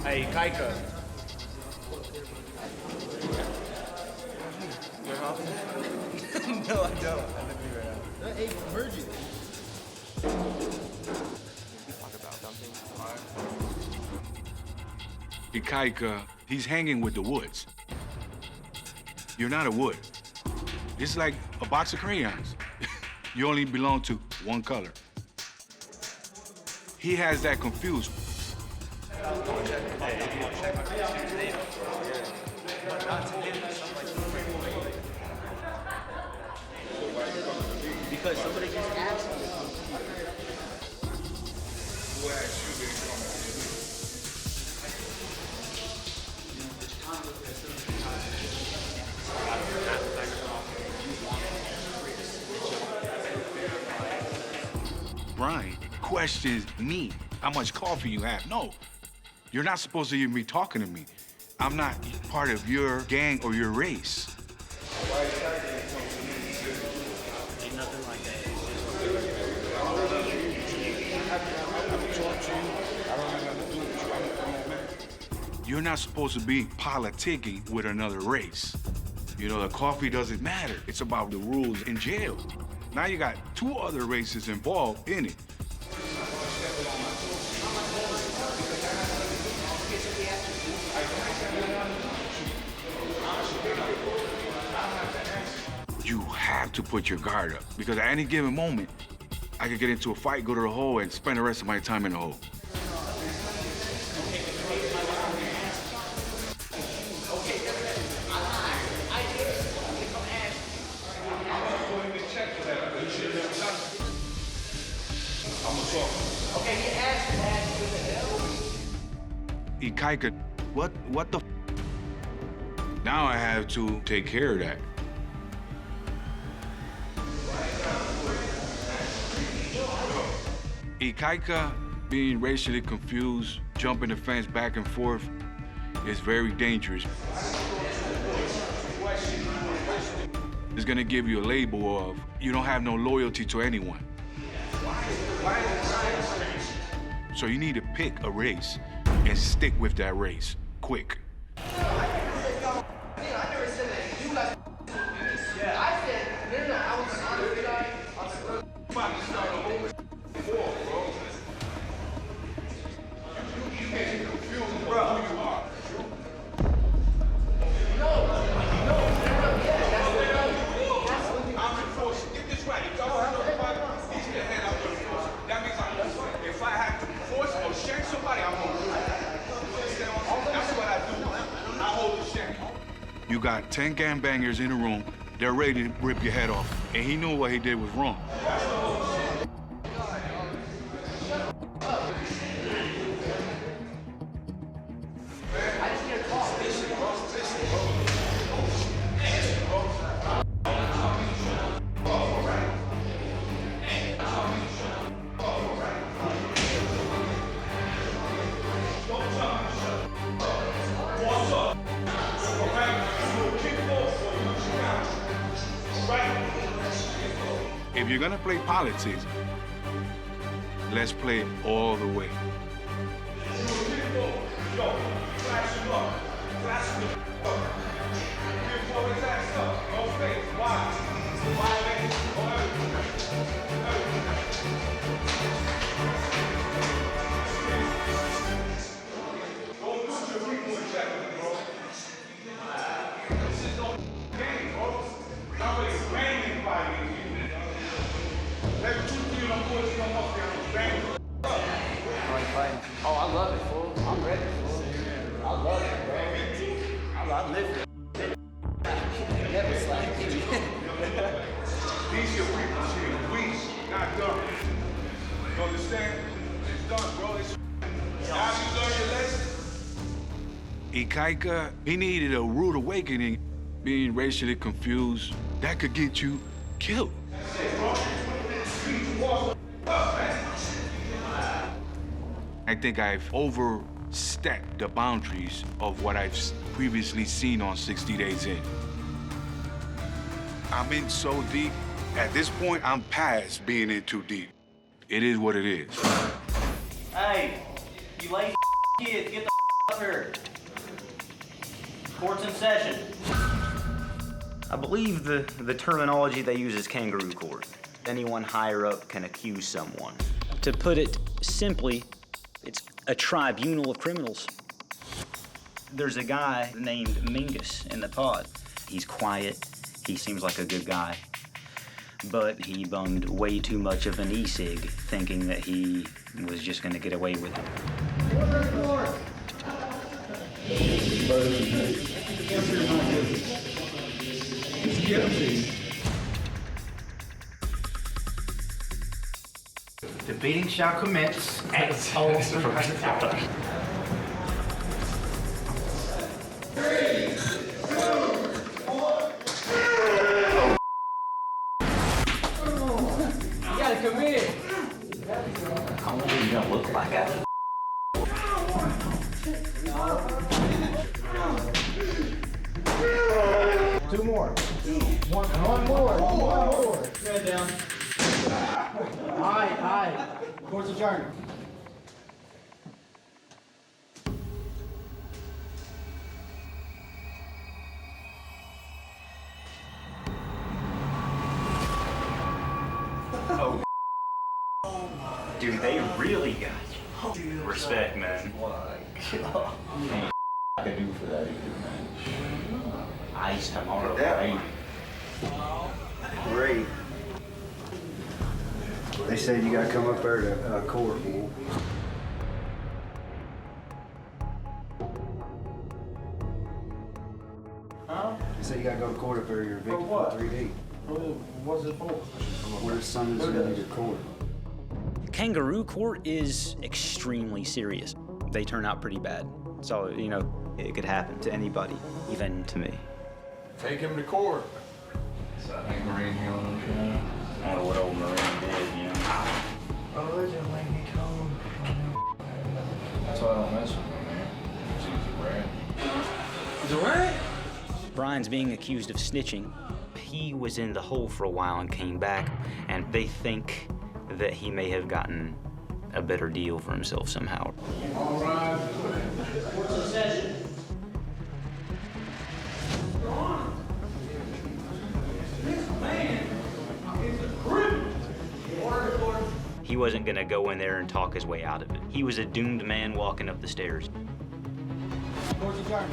Hey, Kaika. You're helping? No, I don't. I live here right now. That ain't emergent. Talk about something. Ikaika, he's hanging with the woods. You're not a wood. It's like a box of crayons. You only belong to one color. He has that confused. Because somebody just asked me. Who asked you to come on? Brian questions me how much coffee you have. No, you're not supposed to even be talking to me. I'm not part of your gang or your race. Ain't nothing like that. You're not supposed to be politicking with another race. You know, the coffee doesn't matter. It's about the rules in jail. Now you got two other races involved in it. You have to put your guard up, because at any given moment, I could get into a fight, go to the hole, and spend the rest of my time in the hole. Okay, he asked what the hell? Ikaika, what the f? Now I have to take care of that. Ikaika being racially confused, jumping the fence back and forth, is very dangerous. It's gonna give you a label of you don't have no loyalty to anyone. So you need to pick a race and stick with that race, quick. You got 10 gangbangers in the room, they're ready to rip your head off. And he knew what he did was wrong. If you're gonna play politics, let's play it all the way. Oh, I love it, fool. I'm ready, fool. I love it, bro. I live it. Never slack. These your people here, we not done. You understand? It's done, bro. It's now you learn your lesson. Ikaika, he needed a rude awakening. Being racially confused, that could get you killed. I think I've overstepped the boundaries of what I've previously seen on 60 Days In. I'm in so deep. At this point, I'm past being in too deep. It is what it is. Hey, you lazy kids, get the up here. Court's in session. I believe the terminology they use is kangaroo court. Anyone higher up can accuse someone. To put it simply, it's a tribunal of criminals. There's a guy named Mingus in the pod. He's quiet, he seems like a good guy, but he bummed way too much of an e-cig thinking that he was just gonna get away with it. The beating shall commence at all. Come here. How old are you gonna look like after? Two more. One more. Head down. Aye. Court's adjourned. Dude, they really got you. Respect, man. I can do for that either, man. Ice tomorrow, Yeah. right? Great. They said you gotta come up there to court, fool. Huh? They said you gotta go to court up there, you're evicted what? for 3D. What's it for? Where the sun is in your court. Kangaroo court is extremely serious. They turn out pretty bad. So, you know, It could happen to anybody, even to me. Take him to court. I don't know what old Marine did, you know. Allegedly, he told. That's why I don't mess with him, man. He's a rat. Brian's being accused of snitching. He was in the hole for a while and came back, and they think that he may have gotten a better deal for himself somehow. All right. Court's in session. He wasn't gonna go in there and talk his way out of it. He was a doomed man walking up the stairs. Court's adjourned.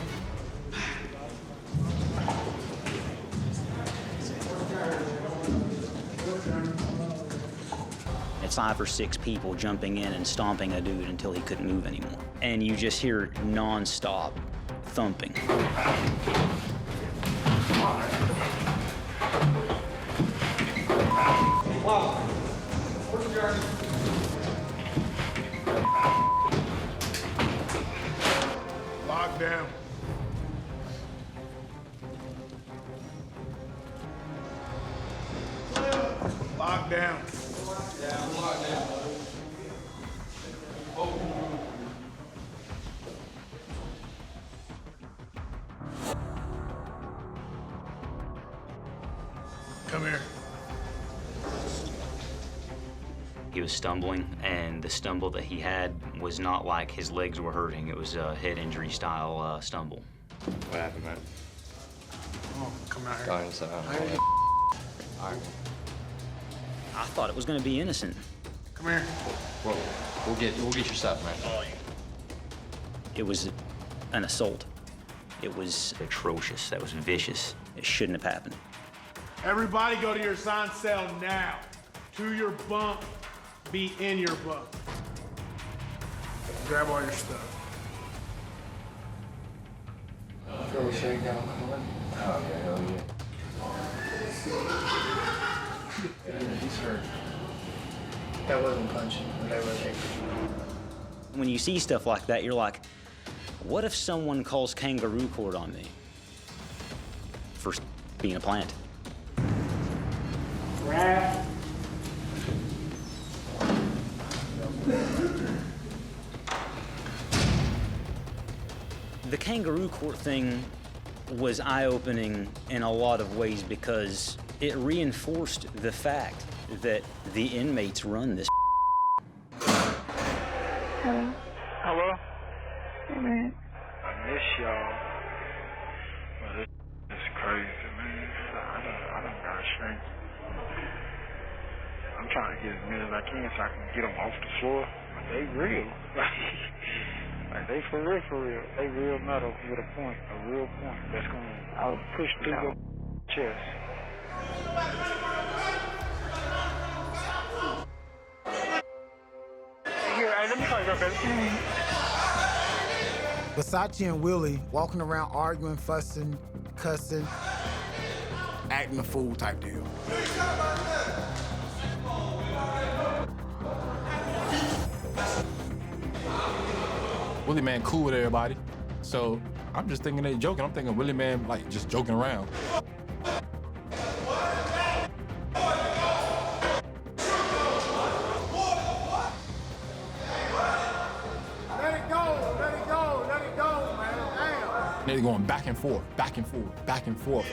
It's 5 or 6 people jumping in and stomping a dude until he couldn't move anymore. And you just hear non-stop thumping. Wow. Court's adjourned. Lock down. Lock down. Come here. He was stumbling, and the stumble that he had was not like his legs were hurting. It was a head injury style stumble. What happened, man? Oh, come out here. Go inside. All right. I thought it was gonna be innocent. Come here. Well, we'll get your stuff, man. It was an assault. It was atrocious. That was vicious. It shouldn't have happened. Everybody go to your assigned cell now. To your bunk. Be in your bunk. Grab all your stuff. Throw a shakedown. Oh, okay, hell yeah. He's hurt. That wasn't punching, whatever they. When you see stuff like that, you're like, what if someone calls kangaroo court on me for being a plant? Grab. The kangaroo court thing was eye-opening in a lot of ways because it reinforced the fact that the inmates run this. Hello? Hello? Hey, man. miss y'all. But it's crazy, man. I done got strength. I'm trying to get as many as I can so I can get them off the floor. But they real. Like they for real. They real metal with a point, a real point that's gonna push through your chest. Here, let me call you real quick. Versace and Willie walking around arguing, fussing, cussing, acting a fool type deal. Willie Man cool with everybody, so I'm just thinking they joking. I'm thinking Willie Man like just joking around. Let it go, man, damn. They're going back and forth, back and forth, back and forth.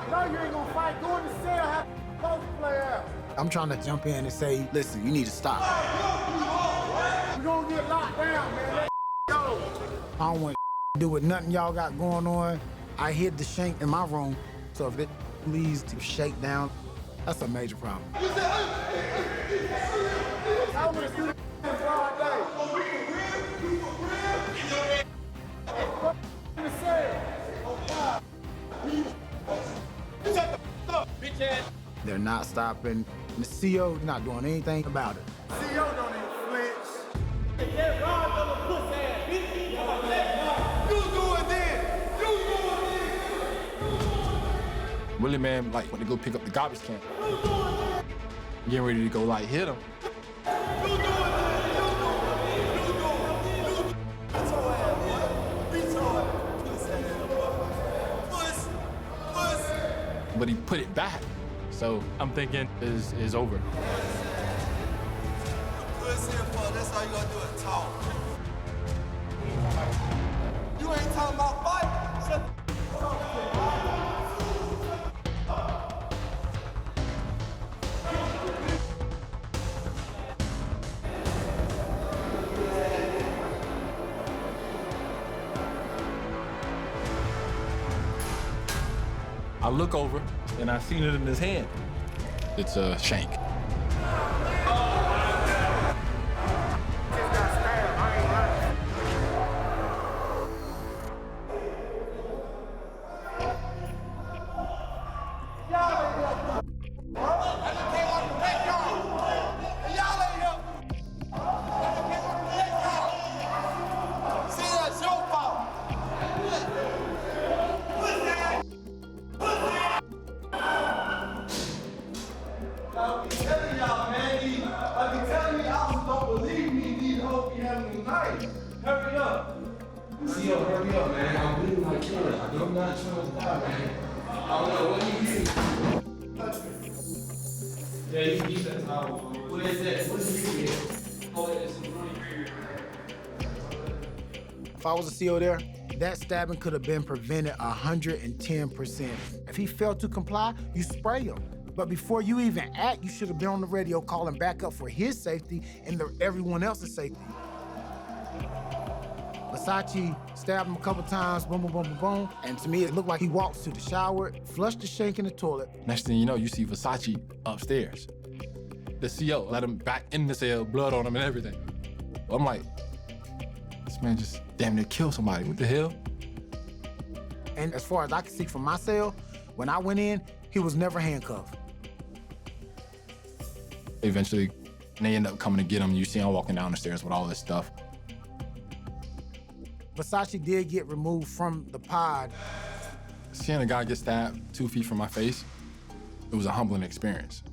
No, you ain't gonna fight. Go in the cell, have post play out. I'm trying to jump in and say, listen, you need to stop. You're gonna get locked down, man. Let go. I don't want to do with nothing y'all got going on. I hid the shank in my room, so if it leads to shakedown, that's a major problem. I want to do this all day. In the cell. They're not stopping. The CO not doing anything about it. CO don't even flinch. That rod of a pussy ass bitch. You do it then. You do it then. Willie Man like went to go pick up the garbage can. Getting ready to go like hit him. But he put it back. So I'm thinking is over. That's how you gonna do it, talk. You ain't talking about fight. Shut I look over and I seen it in his hand. It's a shank. If I was a CO there, that stabbing could have been prevented 110%. If he failed to comply, you spray him. But before you even act, you should have been on the radio calling back up for his safety and everyone else's safety. Versace stabbed him a couple times, boom, boom, boom, boom, boom. And to me, it looked like he walked to the shower, flushed the shank in the toilet. Next thing you know, you see Versace upstairs. The CO let him back in the cell, blood on him and everything. I'm like, this man just damn near killed somebody. What the hell? And as far as I can see from my cell, when I went in, he was never handcuffed. Eventually, they end up coming to get him. You see him walking down the stairs with all this stuff. Versace did get removed from the pod. Seeing a guy get stabbed 2 feet from my face, it was a humbling experience.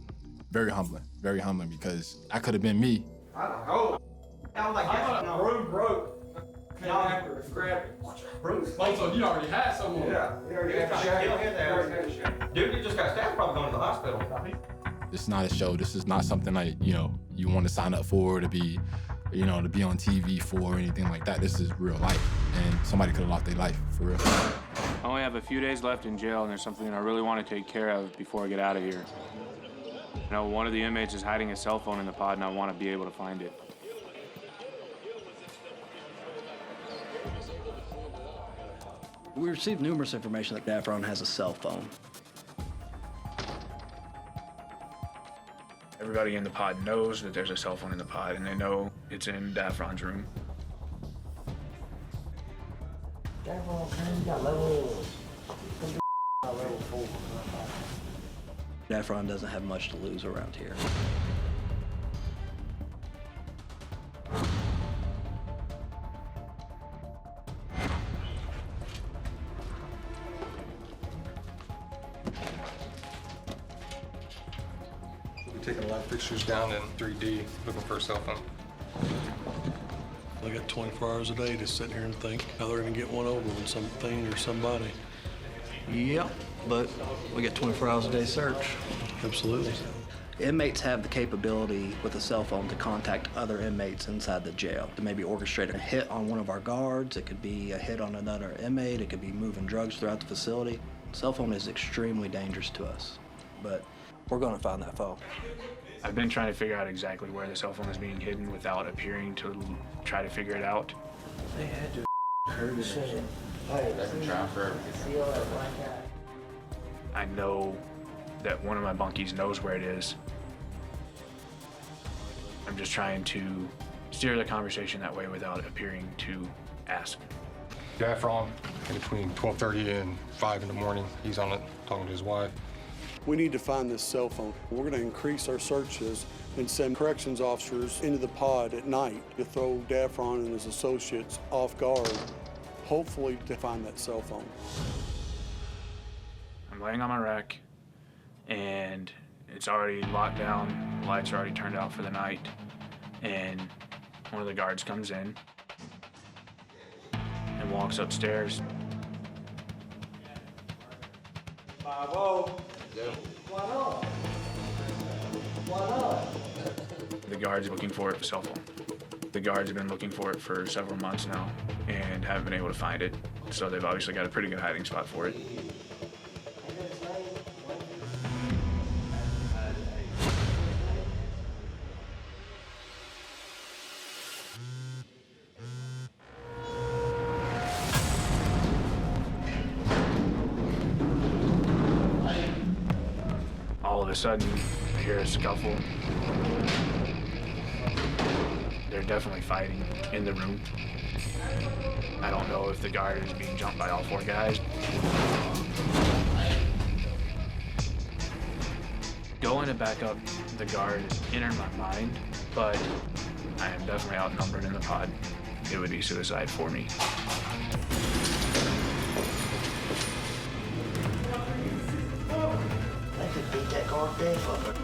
Very humbling because that could have been me. I don't know. I'm like, my room broke. Came after it, grabbed it. Oh, so you already had someone? Yeah, he already had a shot. Dude, he just got stabbed, probably going to the hospital. This is not a show. This is not something like, you want to sign up for, to be, to be on TV for or anything like that. This is real life. And somebody could have lost their life, for real. I only have a few days left in jail, and there's something that I really want to take care of before I get out of here. You know, one of the inmates is hiding his cell phone in the pod, and I want to be able to find it. We received numerous information that Daffron has a cell phone. Everybody in the pod knows that there's a cell phone in the pod, and they know it's in Daffron's room. Daffron, got level 4. Daffron doesn't have much to lose around here. We're taking light fixtures down in 3D, looking for a cell phone. They got 24 hours a day to sit here and think how they're gonna get one over on something or somebody. Yep, but we get 24 hours a day search. Absolutely. Inmates have the capability with a cell phone to contact other inmates inside the jail, to maybe orchestrate a hit on one of our guards. It could be a hit on another inmate. It could be moving drugs throughout the facility. Cell phone is extremely dangerous to us, but we're gonna find that phone. I've been trying to figure out exactly where the cell phone is being hidden without appearing to try to figure it out. They had to heard this. I've been trying forever. I know that one of my bunkies knows where it is. I'm just trying to steer the conversation that way without appearing to ask. Daffron, in between 12:30 and 5 in the morning, he's on it talking to his wife. We need to find this cell phone. We're gonna increase our searches and send corrections officers into the pod at night to throw Daffron and his associates off guard, hopefully to find that cell phone. I'm laying on my rack, and it's already locked down. The lights are already turned out for the night, and one of the guards comes in and walks upstairs. 5-0. Why not? Why not? The guard's looking for a cell phone. The guards have been looking for it for several months now and haven't been able to find it, so they've obviously got a pretty good hiding spot for it. All of a sudden, I hear a scuffle. They're definitely fighting in the room. I don't know if the guard is being jumped by all 4 guys. Going to back up the guard entered my mind, but I am definitely outnumbered in the pod. It would be suicide for me. They could beat that guard dead, fucker.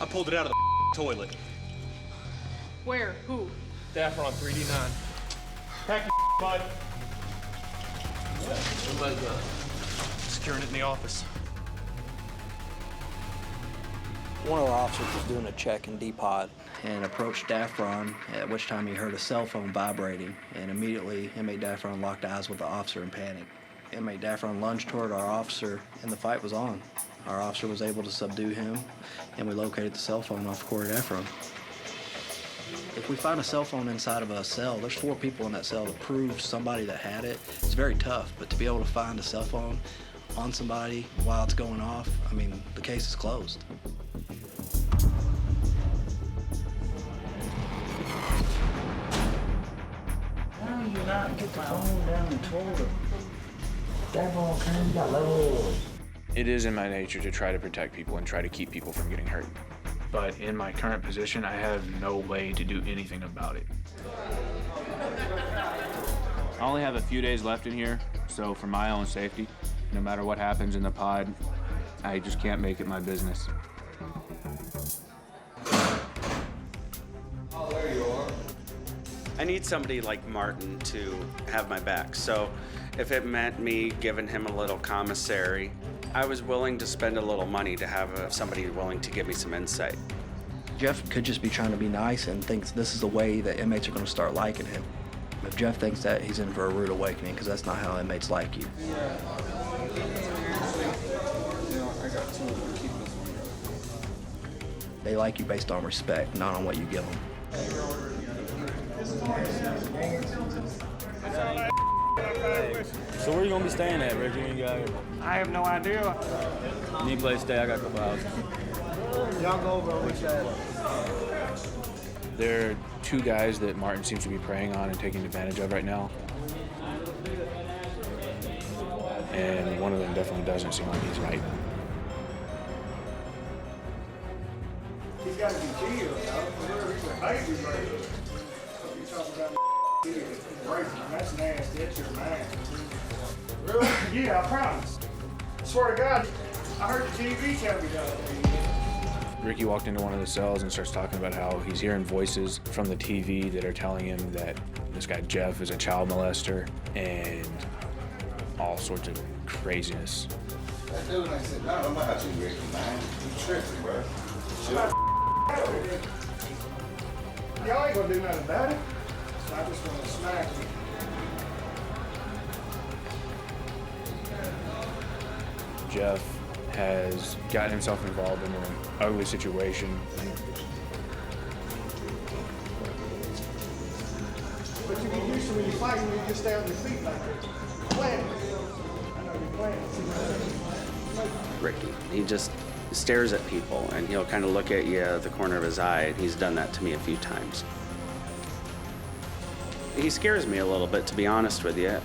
I pulled it out of the toilet. Where? Who? Daffron 3D9. Pack your bud. Securing it in the office. One of our officers was doing a check in D-Pod and approached Daffron, at which time he heard a cell phone vibrating, and immediately inmate Daffron locked eyes with the officer in panic. Inmate Daffron lunged toward our officer, and the fight was on. Our officer was able to subdue him, and we located the cell phone off Corey Daffron. If we find a cell phone inside of a cell, there's 4 people in that cell to prove somebody that had it. It's very tough, but to be able to find a cell phone on somebody while it's going off, I mean, the case is closed. Why do you not get the phone down and told her? Daffron, can you got level? It is in my nature to try to protect people and try to keep people from getting hurt. But in my current position, I have no way to do anything about it. I only have a few days left in here, so for my own safety, no matter what happens in the pod, I just can't make it my business. Oh, there you are. I need somebody like Martin to have my back. So if it meant me giving him a little commissary, I was willing to spend a little money to have somebody willing to give me some insight. Jeff could just be trying to be nice and thinks this is the way that inmates are going to start liking him. If Jeff thinks that, he's in for a rude awakening, because that's not how inmates like you. They like you based on respect, not on what you give them. So where you gonna be staying at, Rick? You ain't got here. I have no idea. You need a place to stay? I got a couple houses. Y'all go over on which side? There are two guys that Martin seems to be preying on and taking advantage of right now. And one of them definitely doesn't seem like he's right. He's got to be killed, though. Baby, right? You talking about breaking? That's nasty. That's your man. Really? Yeah, I promise. I swear to God, I heard the TV tell me that. Ricky walked into one of the cells and starts talking about how he's hearing voices from the TV that are telling him that this guy Jeff is a child molester and all sorts of craziness. That dude, I said, no, I'm not too Ricky, man. You tripping, bro. Y'all ain't gonna do nothing about it. So I just want to smack you. Jeff has gotten himself involved in an ugly situation. But you get used to when you fight, you just stay on your feet like this. Playing. I know you're playing. Ricky, he just stares at people and he'll kind of look at you at the corner of his eye, and he's done that to me a few times. He scares me a little bit, to be honest with you.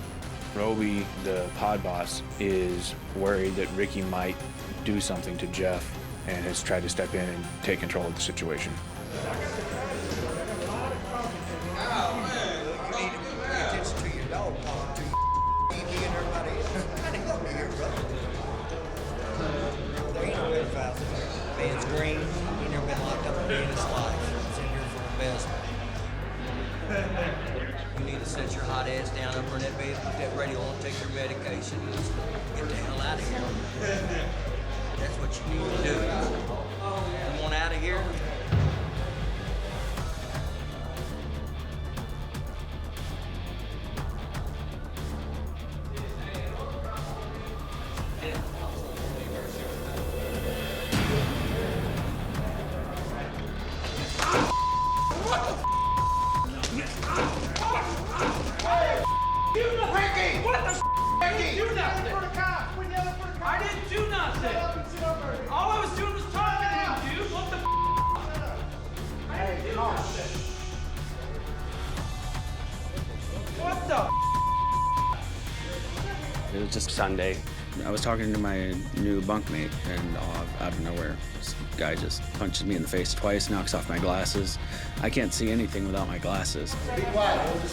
Roby, the pod boss, is worried that Ricky might do something to Jeff and has tried to step in and take control of the situation. Man's green, he never been locked up a day in his life. He's in here for investment. You need to set your hot ass down up in that bed, put that radio on, take your medication, and just get the hell out of here. That's what you need to do. You want out of here? It was just Sunday. I was talking to my new bunkmate, and out of nowhere, this guy just punches me in the face twice, knocks off my glasses. I can't see anything without my glasses. Be quiet. What the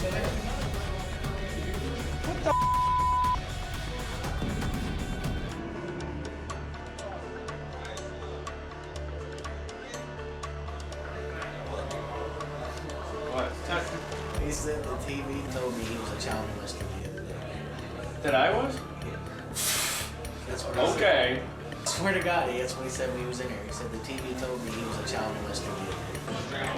He said the TV told me he was a child molester the other day. That I was? That's what he Okay. said. I swear to God, that's what he said when he was in here. He said the TV told me he was a child molester the other day.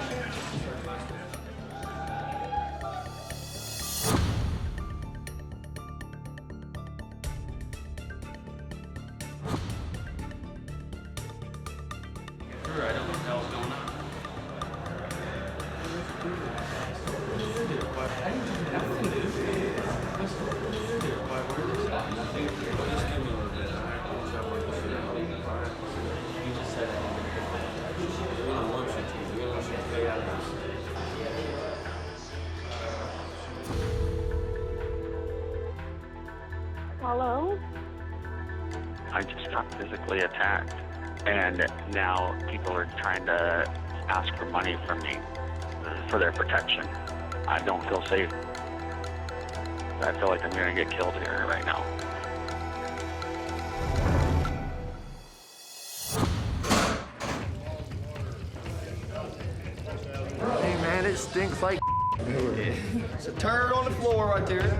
I don't know what the hell's going on. Hello? I just got physically attacked, and now people are trying to ask for money from me for their protection. I don't feel safe. I feel like I'm going to get killed here right now. Hey man, it stinks like It's a turd on the floor right there.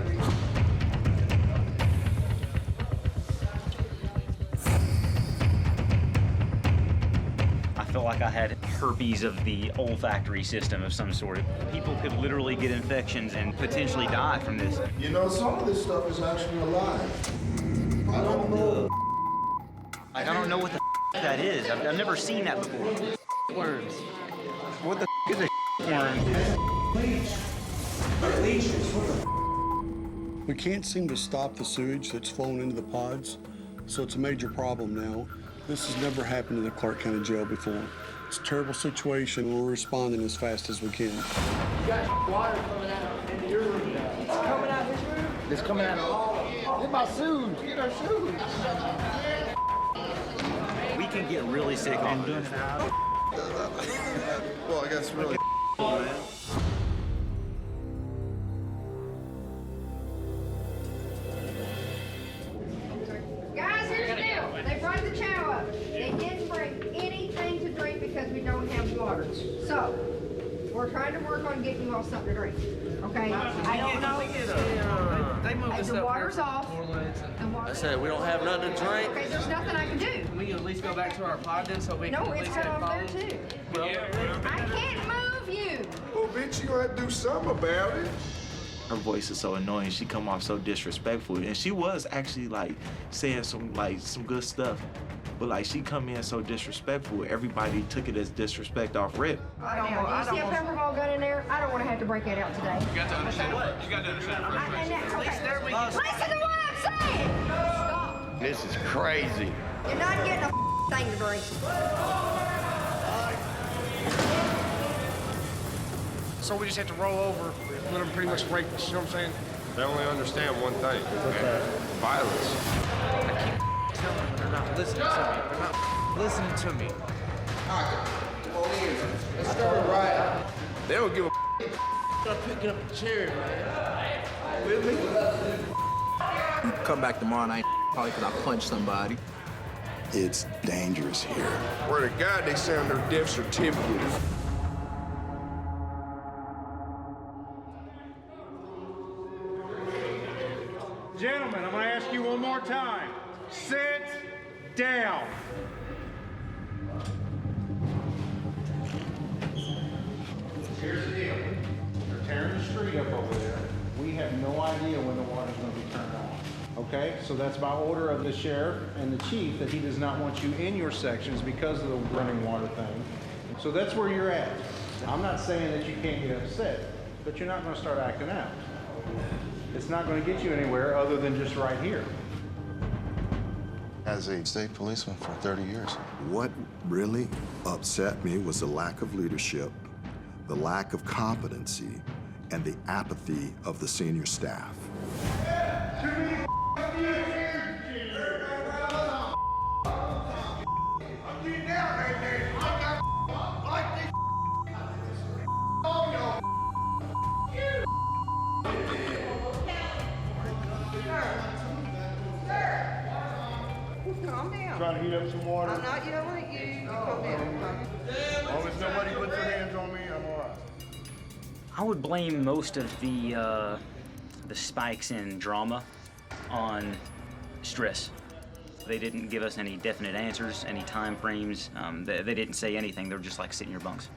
I felt like I had herpes of the olfactory system of some sort. People could literally get infections and potentially die from this. You know, some of this stuff is actually alive. I don't know. Like, I don't know what the that is. I've never seen that before. Worms. What the is a worm? We can't seem to stop the sewage that's flowing into the pods, so it's a major problem now. This has never happened in the Clark County Jail before. It's a terrible situation. We're responding as fast as we can. You got water coming out into your room now. It's coming out his room? It's coming out of... Get my shoes. Get our shoes. We can get really sick on doing it. Well, I guess really. Guys, here's the deal. They brought the chow up. They didn't bring anything to drink because we don't have water. So, we're trying to work on getting you all something to drink. Okay? I don't know. They moved us The up water's here. off. I said, we don't have nothing to drink. Okay, there's nothing I can do. Can we at least go back to our pod then so we can No, at it's least cut have off there phones? too. Well, I can't move you. Well, bitch, you gonna have to do something about it. Her voice is so annoying. She come off so disrespectful, and she was actually like saying some good stuff, but like she come in so disrespectful. Everybody took it as disrespect off rip. I don't want. You see a pepper ball gun in there? I don't want to have to break it out today. You got to understand what? You got to understand the first place. Listen to what I'm saying. Stop. This is crazy. You're not getting a thing to drink. So we just have to roll over, let them pretty much break this, you know what I'm saying? They only understand one thing. Violence. I keep telling them they're not listening to me. They're not listening to me. Come on in. Let's start right. They don't give a Start picking up the chair, man. With me? Come back tomorrow night, probably because I punched somebody. It's dangerous here. Where the God, they send their death certificate. Gentlemen, I'm going to ask you one more time. Sit down. Here's the deal. They're tearing the street up over there. We have no idea when the water's going to be turned on. Okay? So that's by order of the sheriff and the chief that he does not want you in your sections because of the running water thing. So that's where you're at. I'm not saying that you can't get upset, but you're not going to start acting out. It's not going to get you anywhere other than just right here. As a state policeman for 30 years. What really upset me was the lack of leadership, the lack of competency, and the apathy of the senior staff. Calm down. Trying to heat up some water. I'm not yelling at you. You calm down. As long as nobody puts their hands on me, I'm all right. I would blame most of the spikes in drama on stress. They didn't give us any definite answers, any time frames. They didn't say anything. They were just like, sit in your bunks.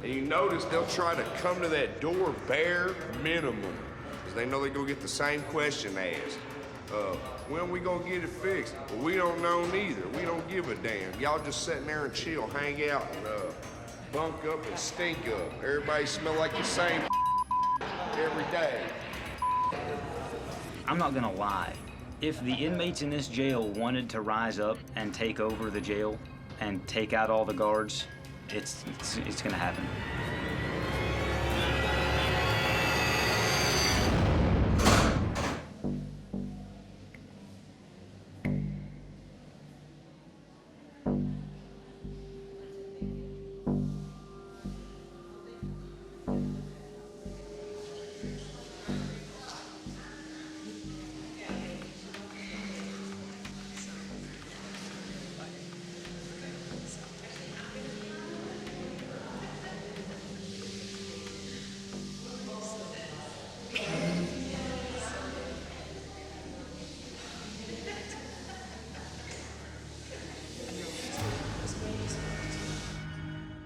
And you notice they'll try to come to that door bare minimum, because they know they're gonna get the same question asked. When we gonna get it fixed? Well, we don't know neither. We don't give a damn. Y'all just sitting there and chill, hang out, and bunk up and stink up. Everybody smell like the same every day. I'm not gonna lie. If the inmates in this jail wanted to rise up and take over the jail and take out all the guards, it's gonna happen.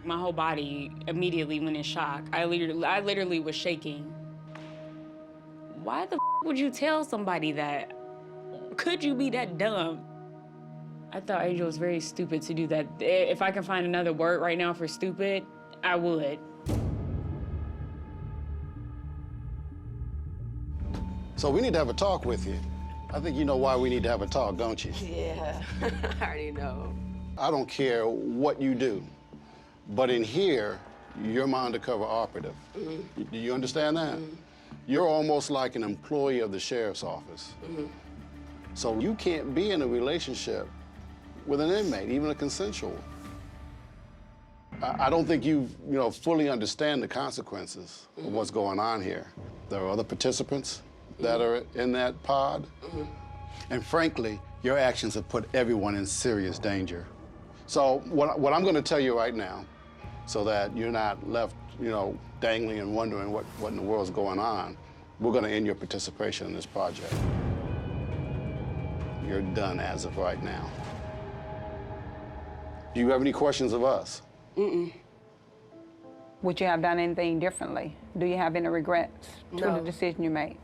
My whole body immediately went in shock. I literally was shaking. Why the would you tell somebody that? Could you be that dumb? I thought Angel was very stupid to do that. If I can find another word right now for stupid, I would. So we need to have a talk with you. I think you know why we need to have a talk, don't you? Yeah, I already know. I don't care what you do, but in here, you're my undercover operative. Mm-hmm. Do you understand that? Mm-hmm. You're almost like an employee of the sheriff's office. Mm-hmm. So you can't be in a relationship with an inmate, even a consensual one. I don't think you fully understand the consequences of what's going on here. There are other participants that are in that pod. And frankly, your actions have put everyone in serious danger. So what I'm going to tell you right now, so that you're not left, dangling and wondering what in the world's going on, we're going to end your participation in this project. You're done as of right now. Do you have any questions of us? Mm-mm. Would you have done anything differently? Do you have any regrets to the decision you made?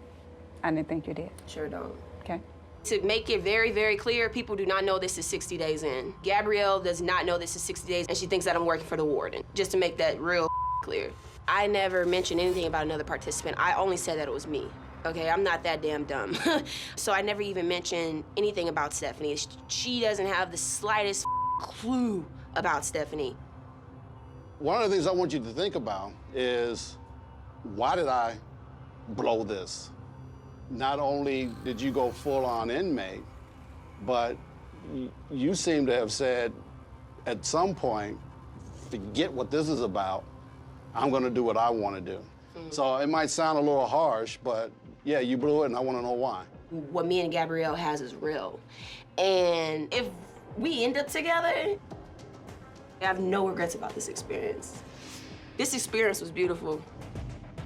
I didn't think you did. Sure don't. Okay. To make it very, very clear, people do not know this is 60 days in. Gabrielle does not know this is 60 days, and she thinks that I'm working for the warden. Just to make that real clear. I never mentioned anything about another participant. I only said that it was me. Okay, I'm not that damn dumb. So I never even mentioned anything about Stephanie. She doesn't have the slightest clue about Stephanie. One of the things I want you to think about is, why did I blow this? Not only did you go full-on inmate, but you seem to have said at some point, forget what this is about, I'm gonna do what I wanna do. So it might sound a little harsh, but yeah, you blew it and I wanna know why. What me and Gabrielle has is real. And if we end up together, I have no regrets about this experience. This experience was beautiful.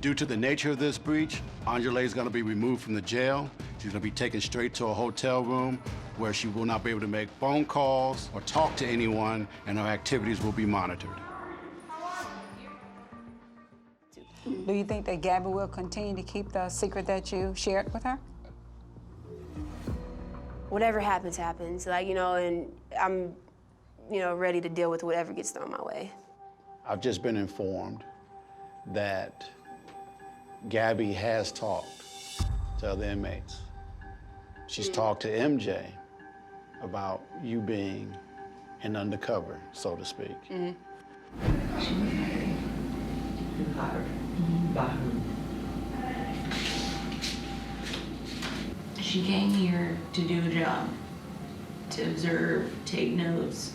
Due to the nature of this breach, Angele is going to be removed from the jail. She's going to be taken straight to a hotel room where she will not be able to make phone calls or talk to anyone, and her activities will be monitored. Do you think that Gabby will continue to keep the secret that you shared with her? Whatever happens, happens. And I'm, ready to deal with whatever gets thrown my way. I've just been informed that Gabby has talked to other inmates. She's talked to MJ about you being an undercover, so to speak. She came here to do a job, to observe, take notes,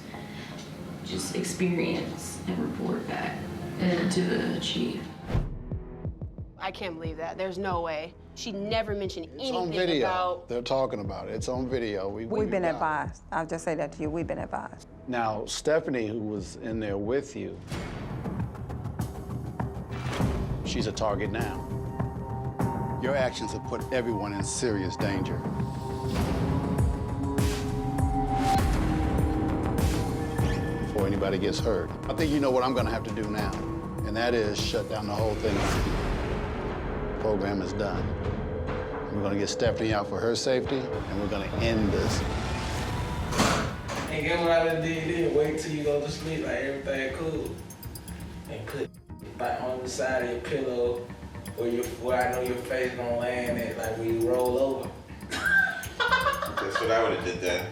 just experience and report back to the chief. I can't believe that. There's no way. She never mentioned anything on video. about... They're talking about it. It's on video. We've been advised. I'll just say that to you. We've been advised. Now, Stephanie, who was in there with you, she's a target now. Your actions have put everyone in serious danger. Before anybody gets hurt. I think you know what I'm gonna have to do now, and that is shut down the whole thing. The program is done. We're gonna get Stephanie out for her safety, and we're gonna end this. And get what I done did, wait till you go to sleep, like everything cool. And put back on the side of your pillow where I know your face gonna land at, like when you roll over. That's what I would have did then.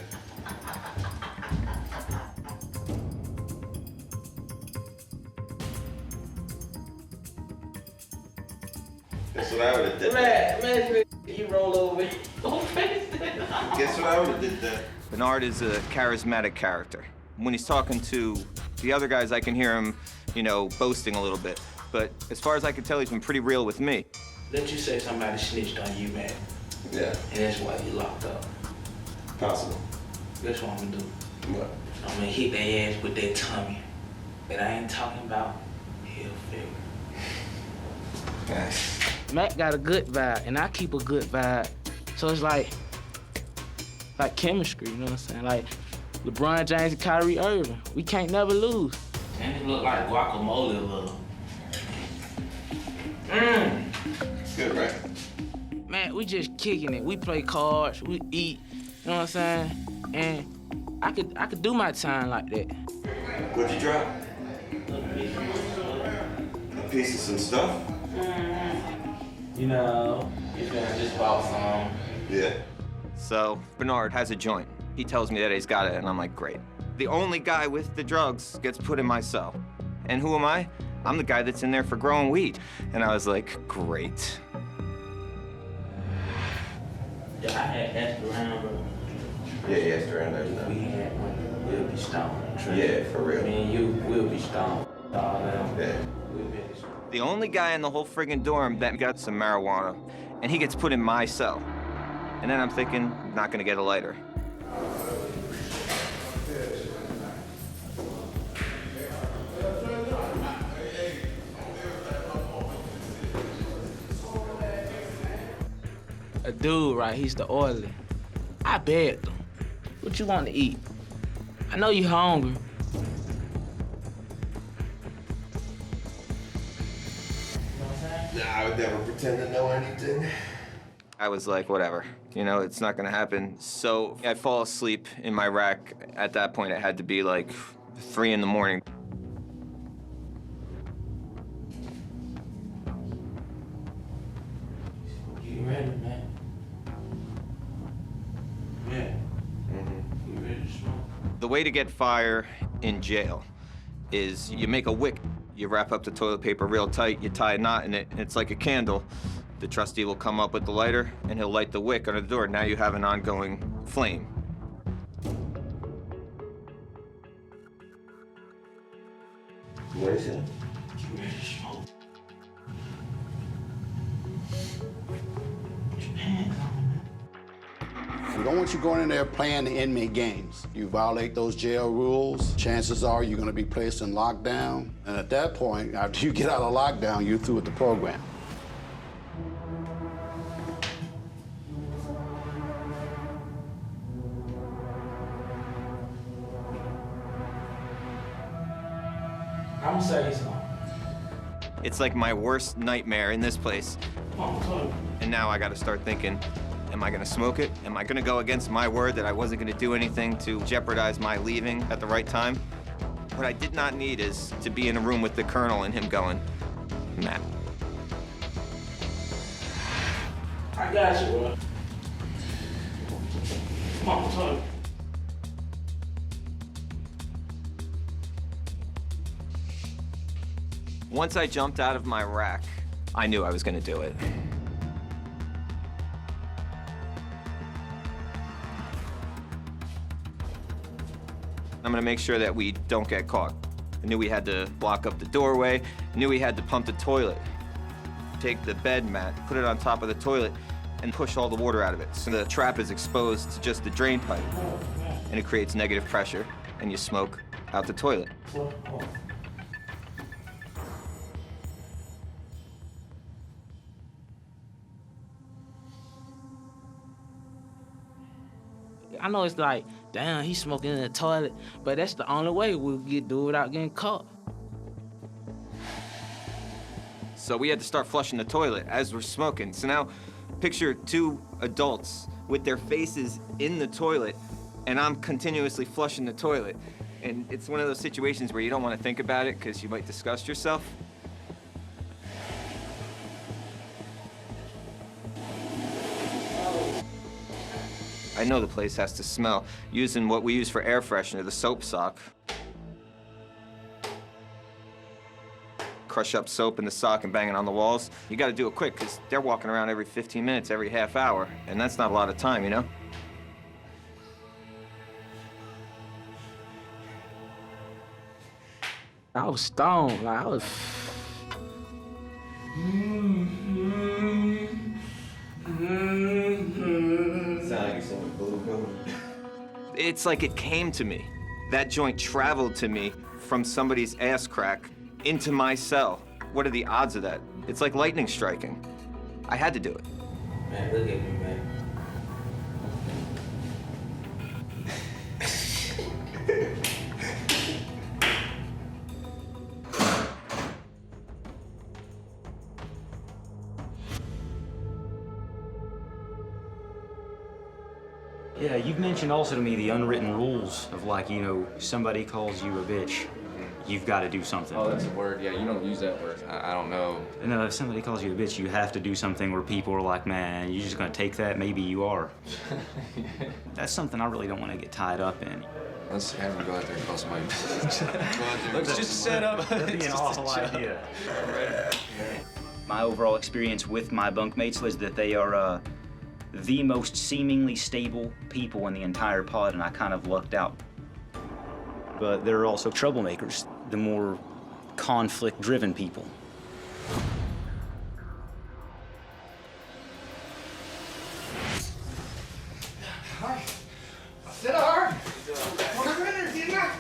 That's what I would have did then. Imagine you roll over your face. Guess what I would have did then. Bernard is a charismatic character. When he's talking to the other guys, I can hear him, boasting a little bit. But as far as I can tell, he's been pretty real with me. Let's just say somebody snitched on you, man. Yeah. And that's why you locked up. Possible. That's what I'm gonna do. What? I'm gonna hit their ass with that tummy. But I ain't talking about heel figure. Nice. Mac got a good vibe, and I keep a good vibe. So it's like chemistry, you know what I'm saying? Like LeBron James and Kyrie Irving. We can't never lose. And it look like guacamole a little. Good, right? Man, we just kicking it. We play cards, we eat, you know what I'm saying? And I could do my time like that. What'd you drop? A piece of some stuff? You know, I just bought some. Yeah. So Bernard has a joint. He tells me that he's got it, and I'm like, great. The only guy with the drugs gets put in my cell. And who am I? I'm the guy that's in there for growing weed. And I was like, great. Yeah, I had asked around, bro. Yeah, he asked around every time. We had one. We'll be stoned. Yeah, for real. Me and you, we'll be stoned. Yeah. The only guy in the whole friggin' dorm that got some marijuana, and he gets put in my cell. And then I'm thinking, not gonna get a lighter. A dude, right, he's the oily. I begged him, what you want to eat? I know you hungry. Nah, I would never pretend to know anything. I was like, whatever, you know, it's not gonna happen. So I fall asleep in my rack. At that point, it had to be like 3 in the morning. You ready, man? Yeah. You ready to smoke? The way to get fire in jail is you make a wick. You wrap up the toilet paper real tight, you tie a knot in it, and it's like a candle. The trustee will come up with the lighter, and he'll light the wick under the door. Now you have an ongoing flame. What is it? You ready to smoke? Put your hands on. We don't want you going in there playing the inmate games. You violate those jail rules, chances are you're gonna be placed in lockdown. And at that point, after you get out of lockdown, you're through with the program. I'm gonna say something. It's like my worst nightmare in this place. And now I gotta start thinking, am I gonna smoke it? Am I gonna go against my word that I wasn't gonna do anything to jeopardize my leaving at the right time? What I did not need is to be in a room with the colonel and him going, Matt. I got you, bro. Come on, talk. Once I jumped out of my rack, I knew I was gonna do it. I'm gonna make sure that we don't get caught. I knew we had to block up the doorway. I knew we had to pump the toilet. Take the bed mat, put it on top of the toilet, and push all the water out of it. So the trap is exposed to just the drain pipe. And it creates negative pressure, and you smoke out the toilet. I know it's like, damn, he's smoking in the toilet, but that's the only way we'll do it without getting caught. So we had to start flushing the toilet as we're smoking. So now, picture 2 adults with their faces in the toilet, and I'm continuously flushing the toilet. And it's one of those situations where you don't want to think about it because you might disgust yourself. I know the place has to smell, using what we use for air freshener, the soap sock. Crush up soap in the sock and bang it on the walls. You gotta do it quick, because they're walking around every 15 minutes, every half hour, and that's not a lot of time, you know? I was stoned, like I was. Sound like you're singing Blue Moon. It's like it came to me. That joint traveled to me from somebody's ass crack into my cell. What are the odds of that? It's like lightning striking. I had to do it. Man, look at me, man. Yeah, you've mentioned also to me the unwritten rules of like, you know, somebody calls you a bitch, you've got to do something. Oh, that's a word. Yeah, you don't use that word. I don't know. No, if somebody calls you a bitch, you have to do something where people are like, man, you're just gonna take that? Maybe you are. That's something I really don't want to get tied up in. Let's have him go out there and call somebody. Let's just set up. That'd be an awful idea. My overall experience with my bunkmates was that they are the most seemingly stable people in the entire pod, and I kind of lucked out. But there are also troublemakers, the more conflict-driven people. Hi. Sit hard. Come in here, get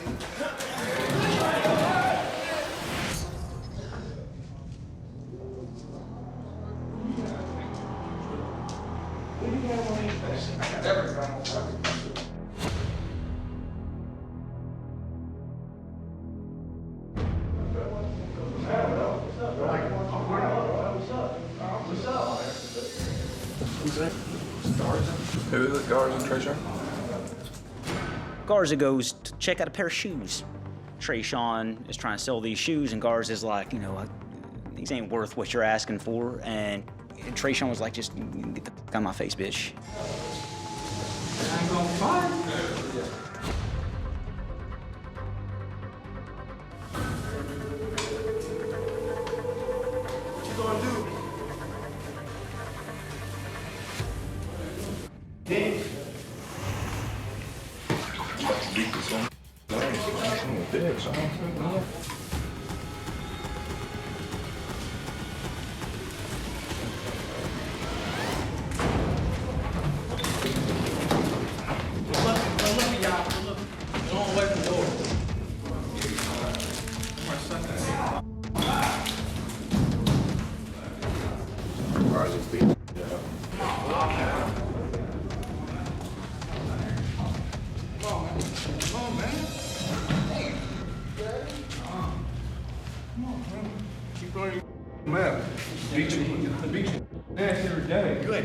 Who is it, Garza and Treshawn? Garza goes to check out a pair of shoes. Treshawn is trying to sell these shoes, and Garza's like, you know, these ain't worth what you're asking for. And Treshawn was like, just get the fuck out of my face, bitch. I'm gonna fight. What you gonna do? Hey.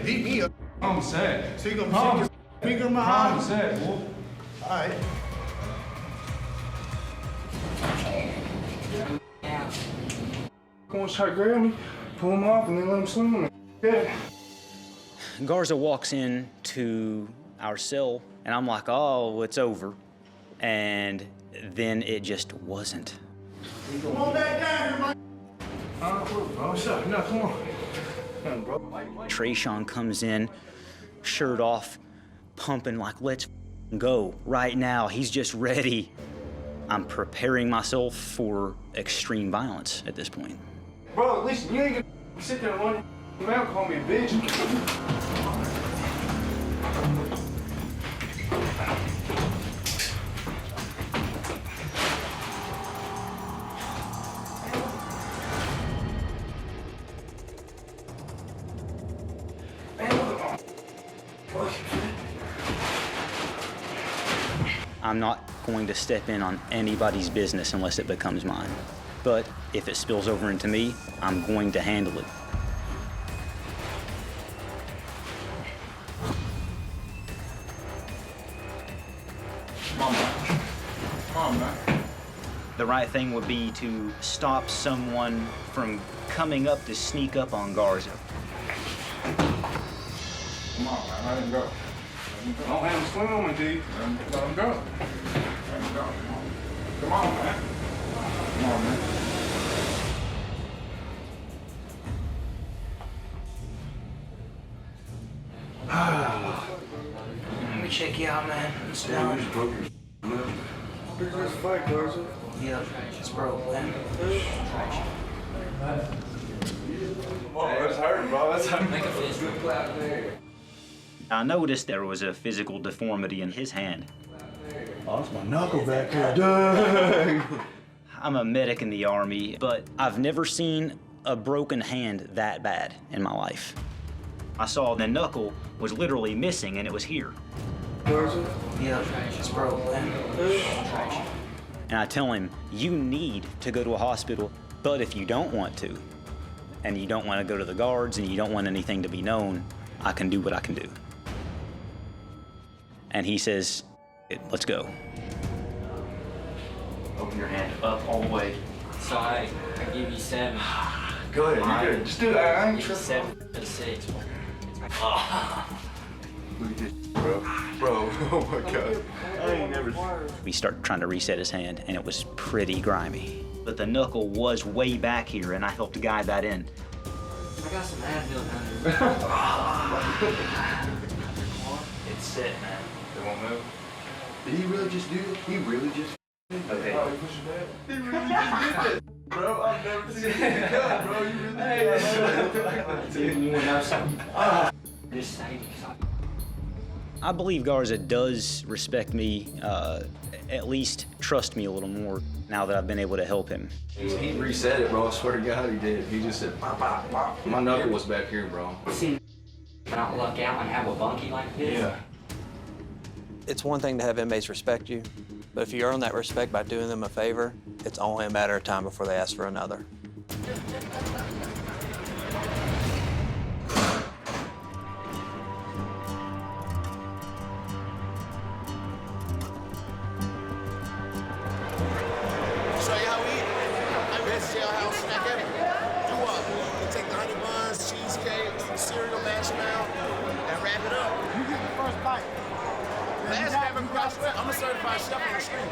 Beat me up. I'm sad. So you gonna stick your finger in my eye? I'm sad, boy. All right. Go and try to grab me, pull him off, and then let him swim. Yeah. Garza walks in to our cell, and I'm like, oh, it's over. And then it just wasn't. Come on back down here, man. What's up? No, come on. Treshawn comes in, shirt off, pumping like, let's go right now. He's just ready. I'm preparing myself for extreme violence at this point. Bro, listen, you ain't gonna sit there and run your mouth, call me a bitch. I'm not going to step in on anybody's business unless it becomes mine. But if it spills over into me, I'm going to handle it. Come on, man. The right thing would be to stop someone from coming up to sneak up on Garza. Come on, man. Let him go. Don't have him swim on me, D. Let him go. Let him go. Come on, man. Come on, man. Let me check you out, man. It's down. Big this fight, Garza. Yeah, it's broke, man. Oh, that's hurt, bro. That's hurt. Make a fist. I noticed there was a physical deformity in his hand. Oh, that's my knuckle back here. Dang. I'm a medic in the Army, but I've never seen a broken hand that bad in my life. I saw the knuckle was literally missing and it was here. Yeah, it's broke, man. And I tell him, you need to go to a hospital, but if you don't want to, and you don't want to go to the guards, and you don't want anything to be known, I can do what I can do. and he says, let's go. Open your hand up all the way. So I give you 7. Go ahead, you do it. Just do it. I ain't Give you tripping. 7 to 6. Look at this, bro. Bro, oh my God. I ain't never. We start trying to reset his hand, and it was pretty grimy. But the knuckle was way back here, and I helped guide that in. I got some Advil down here. It's set, man. It won't move. Did he really just do it? He really just Okay. Oh, he pushing that? He really just did it. Bro, I've never seen it come, bro. You really did. You want to know something? Just say something. I believe Garza does respect me, at least trust me a little more now that I've been able to help him. He reset it, bro. I swear to God he did. He just said, pop, pop, pop. My knuckle was back here, bro. See, not luck out and have a bunkie like this? Yeah. It's one thing to have inmates respect you, but if you earn that respect by doing them a favor, it's only a matter of time before they ask for another. Show you how we eat. Best jailhouse snack ever. Do what? You take the honey buns, cheesecake, cereal, mash them out, and wrap it up. You get the first bite. Last time I'm a certified chef on the street.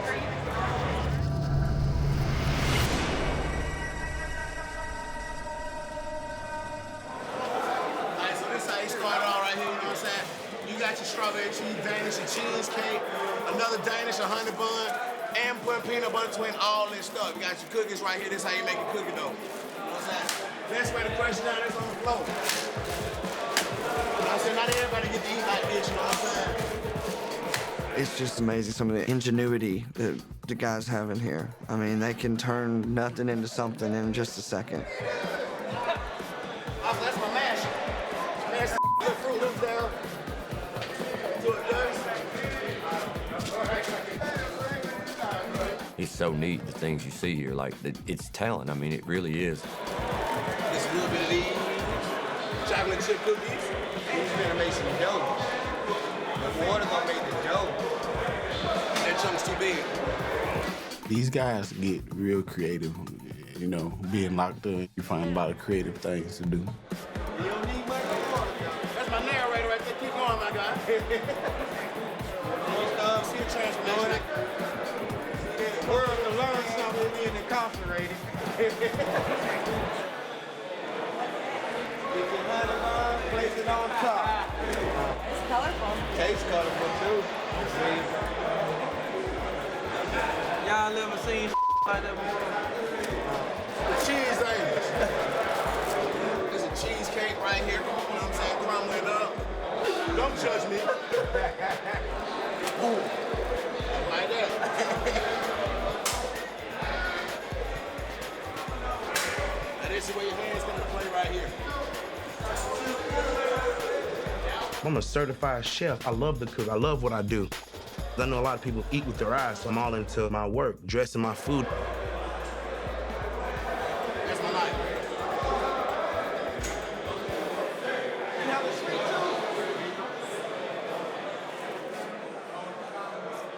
Alright, so this is how you start it all right here, you know what I'm saying? You got your strawberry cheese Danish, your cheesecake, another Danish, a honey bun, and putting peanut butter between all this stuff. You got your cookies right here. This is how you make a cookie dough. You know what I'm saying? Best way to crush it down is on the floor. You know what I'm saying? Not everybody get to eat like this, you know what I'm saying? It's just amazing some of the ingenuity that the guys have in here. I mean, they can turn nothing into something in just a second. Oh, that's my mash. Mash the fruit loops down. Do it nice. It's so neat, the things you see here. Like, it's talent. I mean, it really is. Just a little bit of these chocolate chip cookies. He's gonna make some dough. But one of them made the dough. That chunk's too big. These guys get real creative. You know, being locked up, you find a lot of creative things to do. You don't need much more. That's my narrator right there. Keep going, my guy. See the transformation. The world to learn something being incarcerated. Get your honey bun, place it on top. It's colorful. Tastes colorful too. See? Y'all never seen like that before? The cheese angels. There's a cheesecake right here. You know what I'm saying? Crumbling up. Don't judge me. Ooh. Like that. Now this is where your hands come to play right here. I'm a certified chef. I love to cook. I love what I do. I know a lot of people eat with their eyes, so I'm all into my work, dressing my food. That's my life.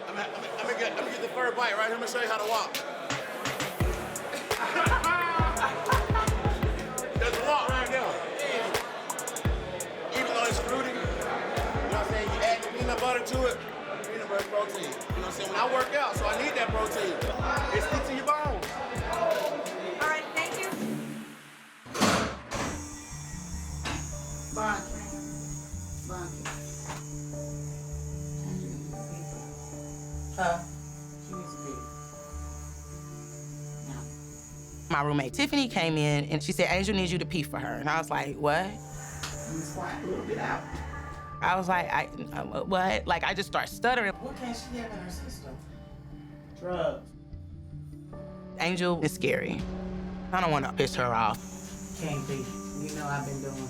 I'm gonna get the third bite right here. I'm gonna show you how to walk. There's a walk right there. Even though it's fruity, you know what I'm saying? You add the peanut butter to it. Peanut butter protein. You know what I'm saying? When I work out, so I need that protein. It sticks to your bones. All right, thank you. Huh? My roommate Tiffany came in and she said, Angel needs you to pee for her. And I was like, what? Squat a little bit out. I was like, what? Like, I just start stuttering. What can she have in her system? Drugs. Angel is scary. I don't want to piss her off. Can't be. You know I've been doing.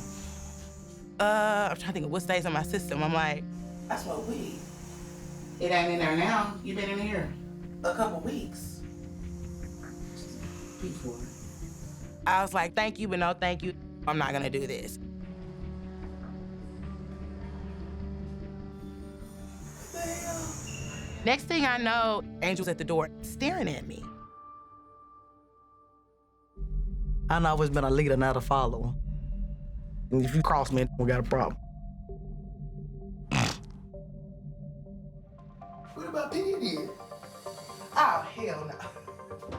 I'm trying to think of what stays in my system. I'm like, That's what we. It ain't in there now. You've been in here a couple weeks. Before. I was like, thank you, but no thank you. I'm not gonna do this. Next thing I know, Angel's at the door staring at me. I've always been a leader, not a follower. And if you cross me, we got a problem. What about P then? Oh, hell no.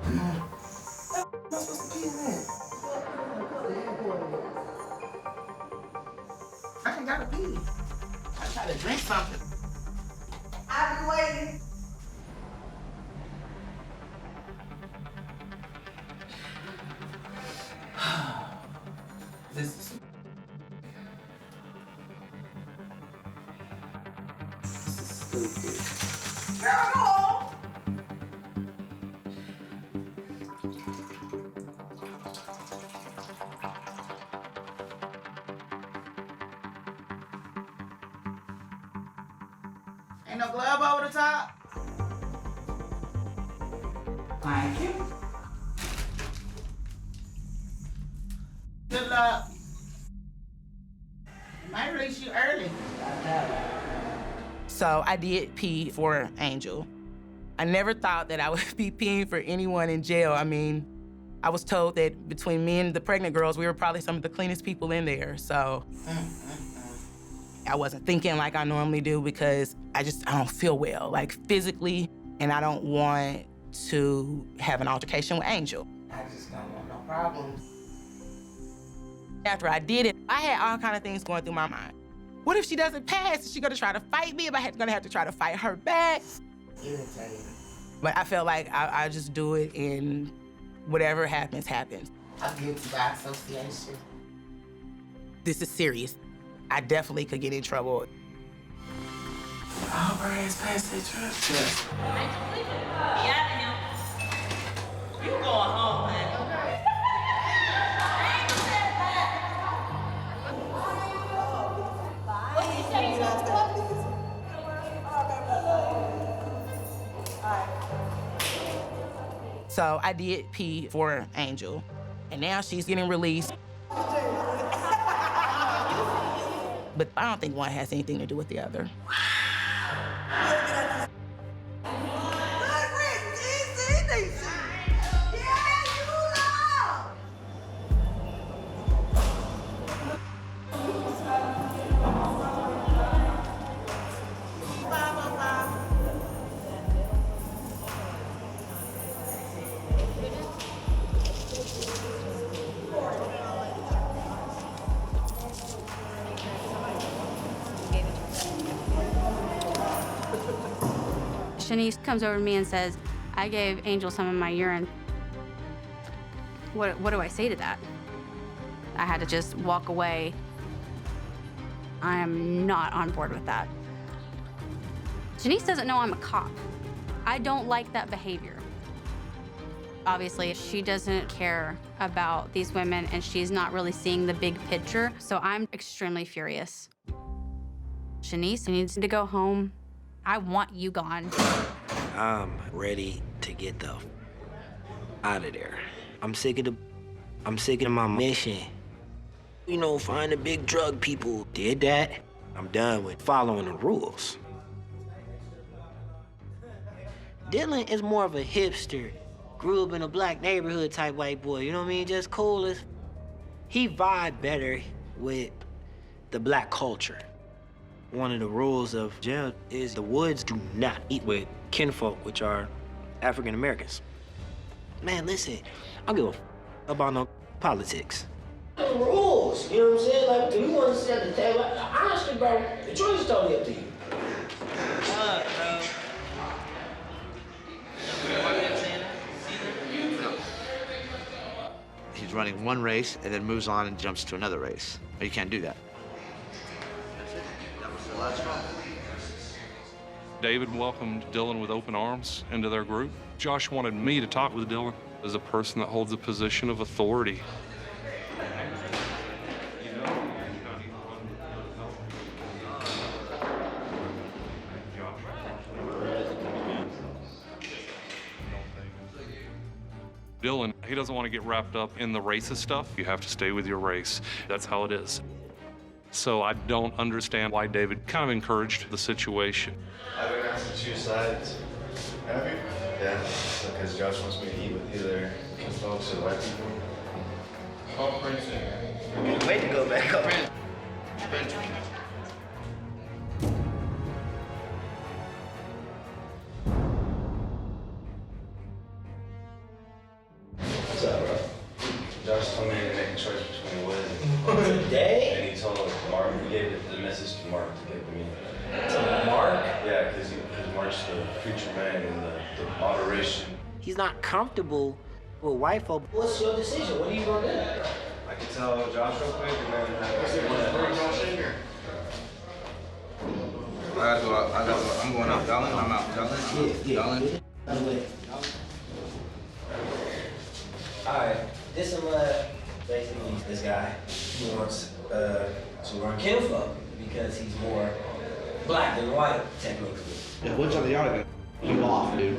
Am I supposed to pee in that? I ain't gotta pee. I try to drink something. I've been waiting. This is stupid. Girl, go home. Ain't no glove over the top? Thank you. Good luck. Might release you early. So I did pee for Angel. I never thought that I would be peeing for anyone in jail. I mean, I was told that between me and the pregnant girls, we were probably some of the cleanest people in there, so. I wasn't thinking like I normally do because I don't feel well, like physically, and I don't want to have an altercation with Angel. I just don't want no problems. After I did it, I had all kind of things going through my mind. What if she doesn't pass? Is she gonna try to fight me? Am I gonna have to try to fight her back? Irritating. But I felt like I just do it and whatever happens, happens. I'm guilty by association. This is serious. I definitely could get in trouble. Oh, brains past their trust. You going home, man. So I did pee for Angel, and now she's getting released. But I don't think one has anything to do with the other. Shanice comes over to me and says, I gave Angel some of my urine. What do I say to that? I had to just walk away. I am not on board with that. Shanice doesn't know I'm a cop. I don't like that behavior. Obviously, she doesn't care about these women and she's not really seeing the big picture, so I'm extremely furious. Shanice needs to go home. I want you gone. I'm ready to get the out of there. I'm sick of my mission. You know, find the big drug people. Did that. I'm done with following the rules. Dillon is more of a hipster, grew up in a black neighborhood type white boy, you know what I mean? Just cool as. He vibe better with the black culture. One of the rules of jail is the Woods do not eat with kinfolk, which are African Americans. Man, listen, I don't give a f about no politics. The rules, you know what I'm saying? Like, do you want to sit at the table? Honestly, bro, the choice is totally up to you. He's running one race and then moves on and jumps to another race. You can't do that. David welcomed Dillon with open arms into their group. Josh wanted me to talk with Dillon as a person that holds a position of authority. Dillon, he doesn't want to get wrapped up in the racist stuff. You have to stay with your race. That's how it is. So I don't understand why David kind of encouraged the situation. asked to choose sides. Have you? Yeah, because Josh wants me to eat with either Kinfolks or white people. Oh, Princeton. Way to go back up. Benjamin. What's up, bro? Josh told me to make a choice between Wood and Today? And he told Mark, he gave the message to Mark to give to me. To Mark? Yeah, because Mark's the preacher man and the moderation. He's not comfortable with white folk. What's your decision? What are you gonna do? I can tell Josh real quick and then have Josh in here. I'm going out. Dillon, I'm out. Dillon? Yeah. Dillon? Alright, this is basically this guy. He wants to run Kinfolk because he's more black than white, technically. Yeah, which of the other guy? You off, dude.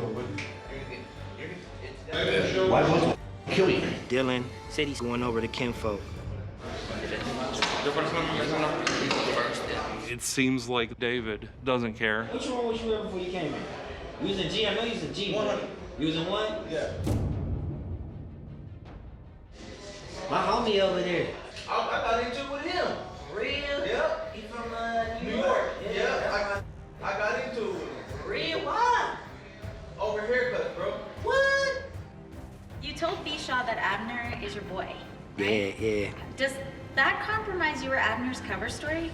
Why won't kill you? Dillon said he's going over to Kinfolk. It seems like David doesn't care. Which one was you in before you came in? You was in G? I know you was in G. 100. You was in 1? Yeah. My homie over there. I got into it with him. Real? Yep. He from New York. Yeah. I got into it with him. Real? Why? Over haircut, bro. What? You told Bishaw that Abner is your boy. Yeah. Does that compromise your Abner's cover story?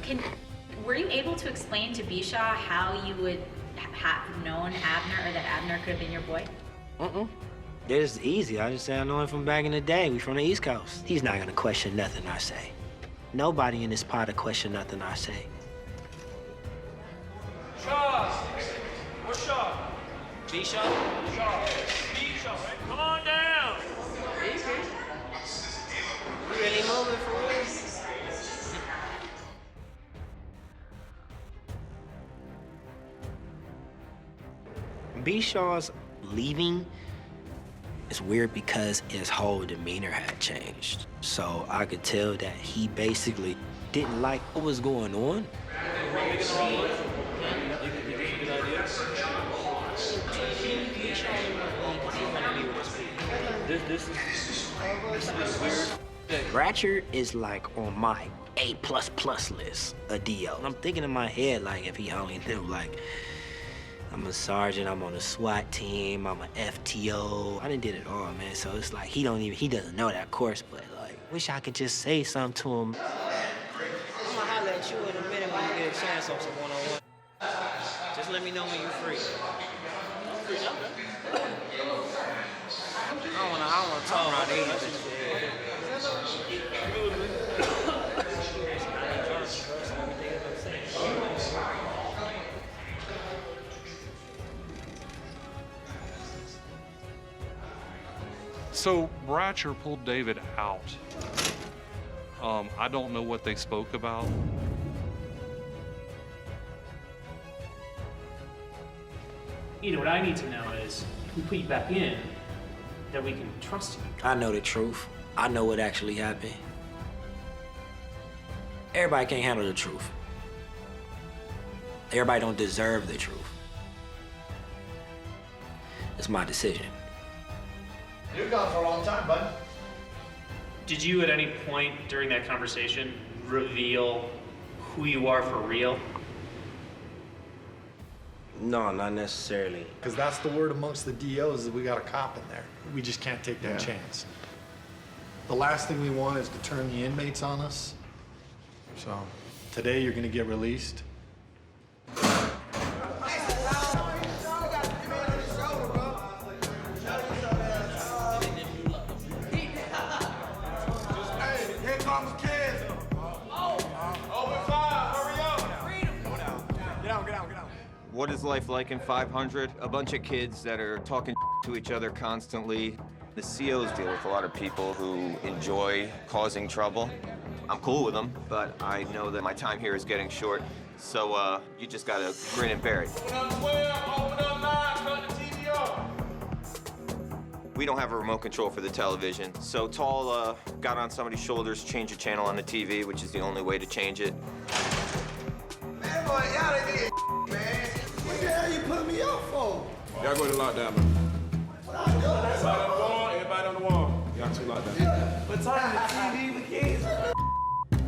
Were you able to explain to Bishaw how you would have known Abner or that Abner could have been your boy? It's easy. I just say I know him from back in the day. We from the East Coast. He's not gonna question nothing I say. Nobody in this pot will question nothing I say. Shaw! Where's Shaw? Bishaw? Shaw, come on down! You really moving for real? Bishaw's leaving is weird because his whole demeanor had changed. So I could tell that he basically didn't like what was going on. This is weird. Ratchet is like on my A++ list of DO. I'm thinking in my head like if he only knew like I'm a sergeant, I'm on a SWAT team, I'm an FTO. I done did it all, man. So it's like he doesn't know that course, but like wish I could just say something to him. I'm gonna holler at you in a minute when you get a chance on some one-on-one. Just let me know when you're free. I don't wanna talk around these. So Bratcher pulled David out. I don't know what they spoke about. What I need to know is, if we put you back in, that we can trust you. I know the truth. I know what actually happened. Everybody can't handle the truth. Everybody don't deserve the truth. It's my decision. You're gone for a long time, bud. Did you at any point during that conversation reveal who you are for real? No, not necessarily. Because that's the word amongst the DOs that we got a cop in there. We just can't take that chance. The last thing we want is to turn the inmates on us. So today you're gonna get released. What is life like in 500? A bunch of kids that are talking to each other constantly. The COs deal with a lot of people who enjoy causing trouble. I'm cool with them, but I know that my time here is getting short. So you just gotta grin and bear it. We don't have a remote control for the television, so Tall got on somebody's shoulders, changed the channel on the TV, which is the only way to change it. Man, boy, y'all did man. What the hell you put for? Y'all go to lockdown, man. Everybody on the wall, everybody on the wall. Y'all two lockdown. We're turning the TV with kids.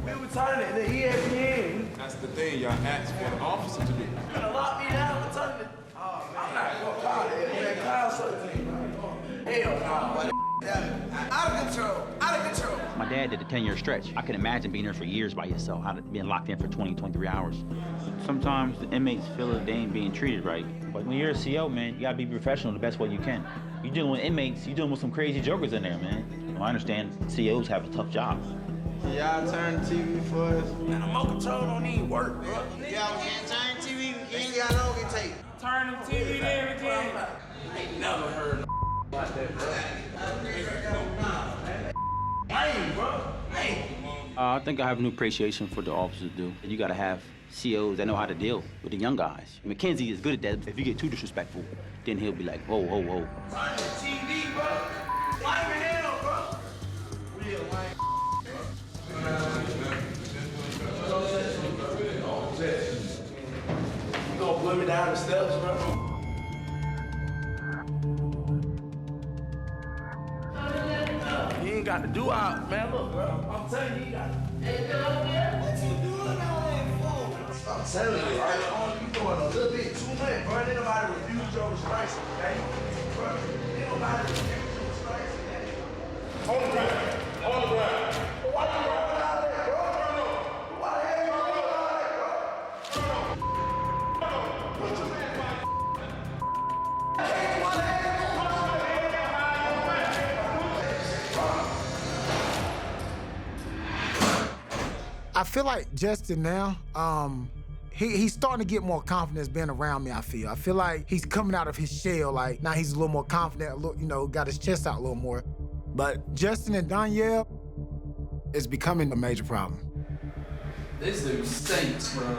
We were turning it to ESPN. That's the thing, y'all asked for the officer to do. You gonna lock me down for turning it? Oh, man. I'm not gonna call it. Call something. Hell no. Out of control. Out of control. My dad did a 10-year stretch. I can imagine being there for years by yourself, being locked in for 20, 23 hours. Sometimes the inmates feel that they ain't being treated right. But when you're a CO, man, you gotta be professional the best way you can. You're dealing with inmates, you're dealing with some crazy jokers in there, man. Well, I understand COs have a tough job. Y'all turn the TV for us. Man, the remote control don't even work, bro. Y'all can't turn TV, we can't see how long it take. Turn the TV to everything. I ain't never heard no like that, bro. Lame, bro. Lame. I think I have a new appreciation for what the officers do. You gotta have COs that know how to deal with the young guys. McKenzie is good at that. If you get too disrespectful, then he'll be like, whoa, whoa, whoa. Turn the TV, bro. Lame in hell, bro. Real lame. You gonna put me down the steps, bro? You ain't got to do out, man. Look, bro. I'm telling you, you got to. What you doing out there for? I'm telling you, right? You doing a little bit too much, bro. Ain't nobody refuse your restraints, okay? Bro, ain't nobody refuse your restraints, okay? On the ground. On the ground. Why you rolling out there, bro? Why the hell you rolling out there, bro? I feel like Justin now, he's starting to get more confidence being around me, I feel like he's coming out of his shell, like now he's a little more confident, a little, you know, got his chest out a little more. But Justin and Danielle is becoming a major problem. This dude stinks, bro.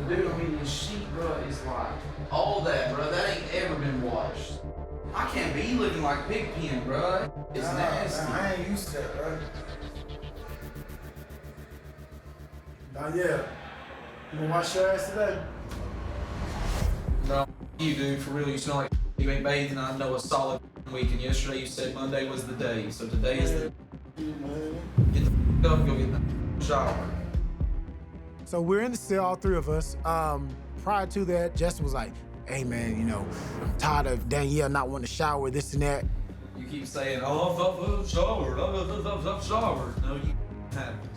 Dude, I mean, the sheet, bro, is like all that, bro. That ain't ever been washed. I can't be looking like Pigpen, bro. It's nasty. I ain't used to that, bro. Danielle, you gonna wash your ass today? No, you dude, for real. You smell like you ain't bathed in, I know, a solid week. And yesterday you said Monday was the day. So today is the Get the up and go get the shower. So we're in the cell, all three of us. Prior to that, Justin was like, hey man, you know, I'm tired of Danielle not wanting to shower, this and that. You keep saying, oh, I've showered, I've showered. No, you haven't.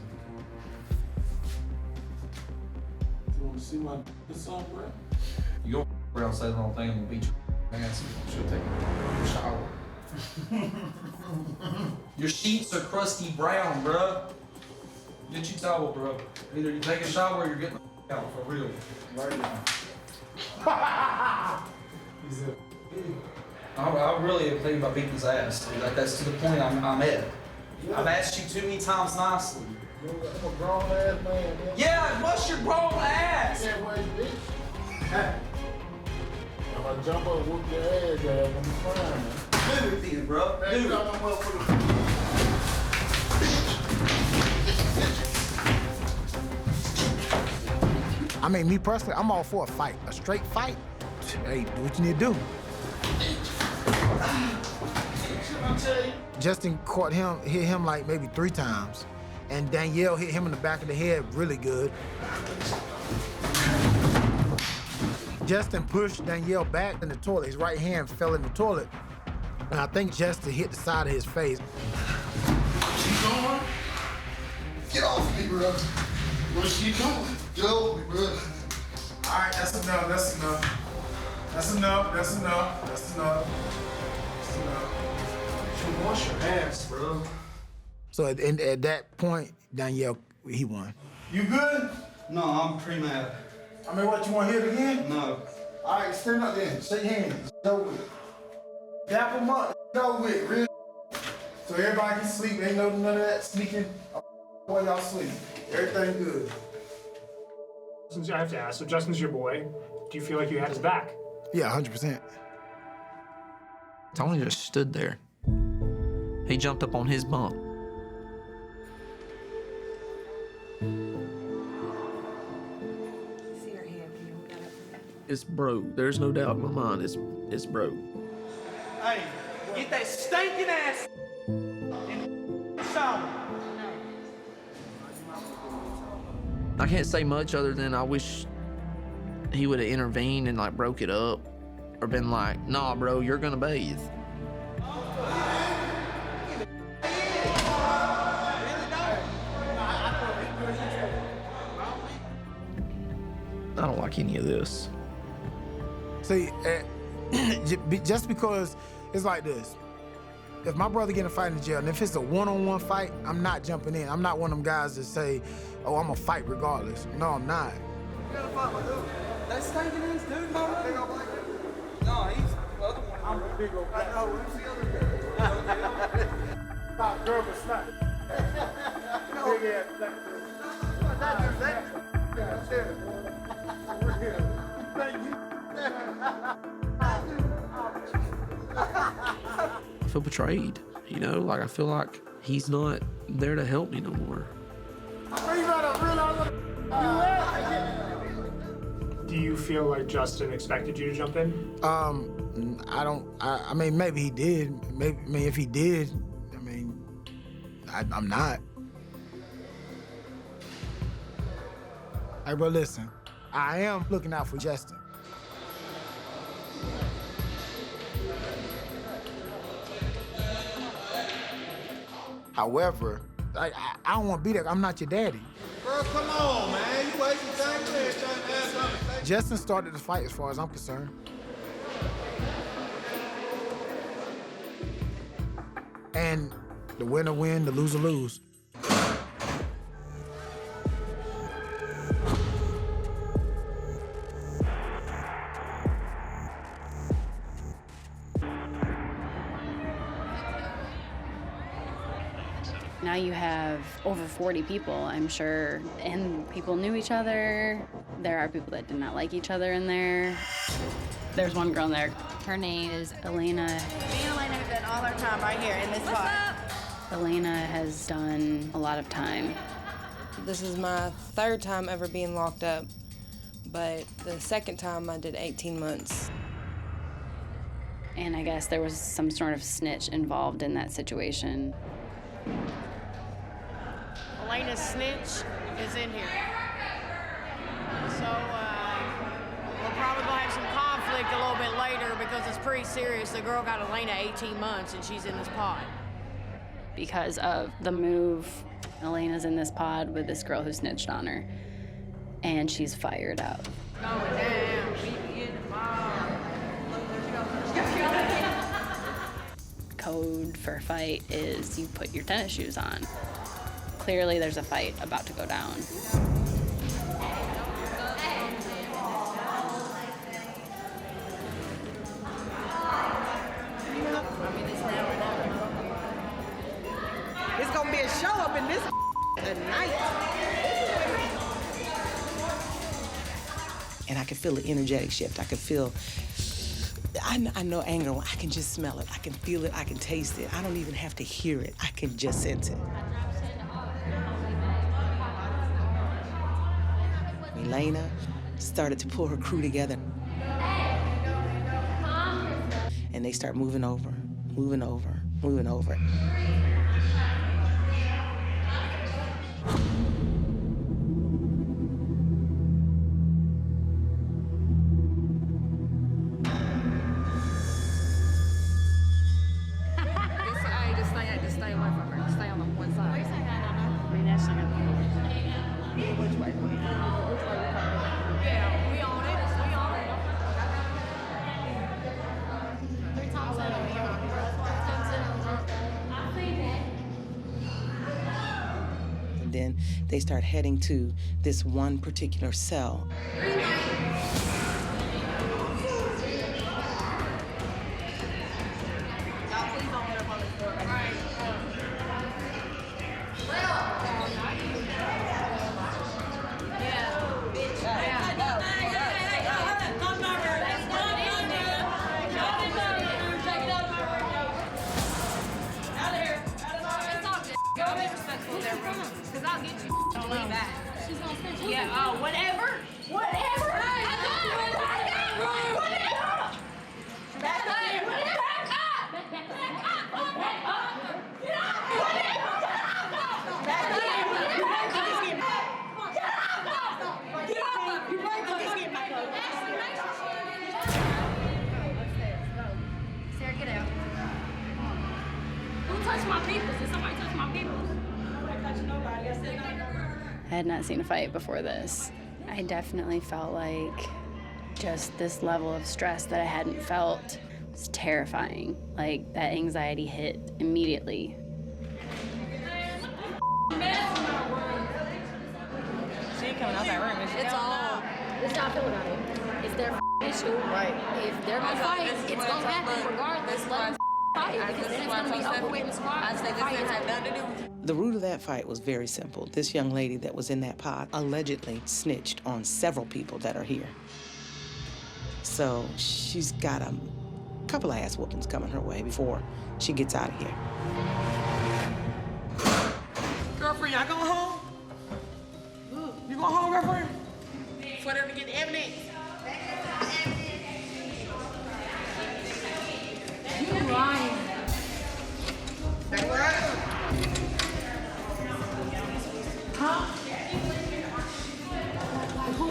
You want to see my son, bro? You go around say the wrong thing, I'm gonna beat your ass and she'll take a shower. Your sheets are crusty brown, bruh. Get your towel, bro. Either you take a shower or you're getting the out for real. Right now. I really am thinking about beating his ass, dude. Like, that's to the point I'm at. I've asked you too many times nicely. I'm a grown ass man. Yeah, bust your grown ass! Can't wait, bitch. If I jump up and whoop your ass, I'm fine, man. Do it then, bro. Do it. I mean, me personally, I'm all for a fight. A straight fight. Hey, do what you need to do. Justin hit him like maybe 3 times. And Danielle hit him in the back of the head really good. Justin pushed Danielle back in the toilet. His right hand fell in the toilet. And I think Justin hit the side of his face. She going? Get off me, bro. What's she doing? Get off me, bro. All right, that's enough, that's enough. That's enough, that's enough, that's enough. That's enough. You wash your ass, bro. So at that point, Danielle, he won. You good? No, I'm pretty mad. I mean, what, you want to hit it again? No. All right, stand up then. Shake hands. Over with. Dap him up. Over with. Real. So everybody can sleep. Ain't none of that sneaking. While y'all sleep. Everything good. Since I have to ask, so Justin's your boy. Do you feel like you had his back? Yeah, 100%. Tony just stood there. He jumped up on his bunk. It's broke. There's no doubt in my mind it's broke. Hey, get that stinking ass in the shower. I can't say much other than I wish he would have intervened and like broke it up or been like, nah, bro, you're gonna bathe. I don't like any of this. See, just because it's like this, if my brother get in a fight in jail, and if it's a one-on-one fight, I'm not jumping in. I'm not one of them guys that say, oh, I'm gonna fight regardless. No, I'm not. That stinking ass dude, no, no, he's the other one. I'm a big old guy. I know, who's the other guy? Stop, girl, but snap. Big ass black girl. That's it. Thank you. I feel betrayed, you know? Like, I feel like he's not there to help me no more. Do you feel like Justin expected you to jump in? I don't. I mean, maybe he did. Maybe. I mean, if he did, I mean, I'm not. Hey, bro, listen. I am looking out for Justin. However, I don't want to be there. I'm not your daddy. Bro, come on, man. You wasting time there trying to ask something. Justin started the fight as far as I'm concerned. And the winner win, the loser lose. Now you have over 40 people, I'm sure, and people knew each other. There are people that did not like each other in there. There's one girl in there. Her name is Elena. Me and Elena have done all our time right here in this spot. Elena has done a lot of time. This is my third time ever being locked up, but the second time I did 18 months. And I guess there was some sort of snitch involved in that situation. Elena's snitch is in here. So we're probably gonna have some conflict a little bit later because it's pretty serious. The girl got Elena 18 months and she's in this pod. Because of the move, Elena's in this pod with this girl who snitched on her. And she's fired up. Going down, Code for fight is you put your tennis shoes on. Clearly there's a fight about to go down. It's gonna be a show up in this tonight. And I could feel the energetic shift. I could feel, I know anger. I can just smell it. I can feel it. I can taste it. I don't even have to hear it. I can just sense it. Elena started to pull her crew together. And they start moving over, moving over, moving over. Just stay away from her. Stay on the one side. I mean, that's not gonna be. Which way? Which way we coming? Yeah, we on it. We on it. 3 times out of And then they start heading to this one particular cell. Yeah, whatever. Sarah, get out. Who touched my peoples? Did somebody touch my peoples? Nobody touched nobody. I said I had not seen a fight before this. I definitely felt like just this level of stress that I hadn't felt was terrifying. Like, that anxiety hit immediately. She ain't coming out that room, is she? It's all. It's not feeling about it. It's their issue. Right. If they're gonna fight, it's gonna happen regardless. Let them fight because then it's gonna be over with in the squad. I say this didn't have nothing to do with it. The root of that fight was very simple. This young lady that was in that pod allegedly snitched on several people that are here. So she's got a couple of ass whoopings coming her way before she gets out of here. Girlfriend, y'all going home? You going home, girlfriend? For them to get the evidence. You lying. That's right. Huh? Who?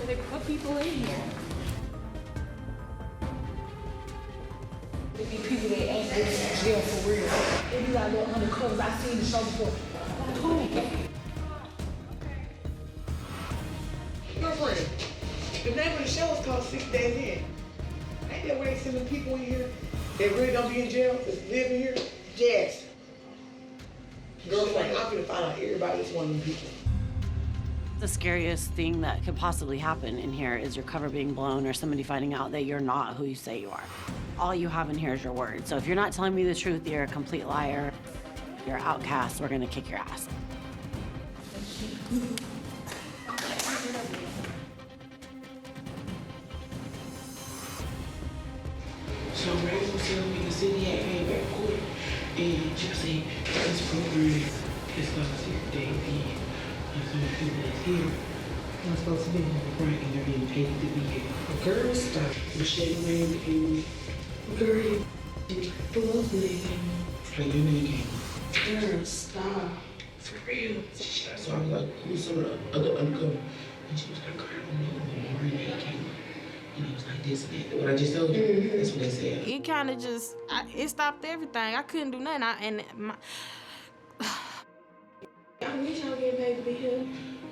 They put people in here. They be people that ain't really in jail for real. They be like little undercovers. I seen the show before. Who? Girlfriend, the name of the show is called 6 Days In. Ain't that where they sending people in here that really don't be in jail, just live in here? Yes. Girlfriend, I'm gonna find out everybody that's one of them people. The scariest thing that could possibly happen in here is your cover being blown or somebody finding out that you're not who you say you are. All you have in here is your word. So if you're not telling me the truth, you're a complete liar. You're an outcast. We're gonna kick your ass. So Ray was telling me the city had came back quick, and she said this program is called 6 Days In. And so the people that's here are supposed to be on the break and they're being paid to be here. Girl, stop. Michelle Wayne came on. Girl, she was like, the love lady came on. Like, your name came on. Girl, stop. For real. So I was like, who's some of the other undercover? And she was like, girl, I don't know. And Renee came on. And it was like this and that. What I just told you, that's what they said. It kind of just, it stopped everything. I couldn't do nothing. I wish y'all getting paid to be here.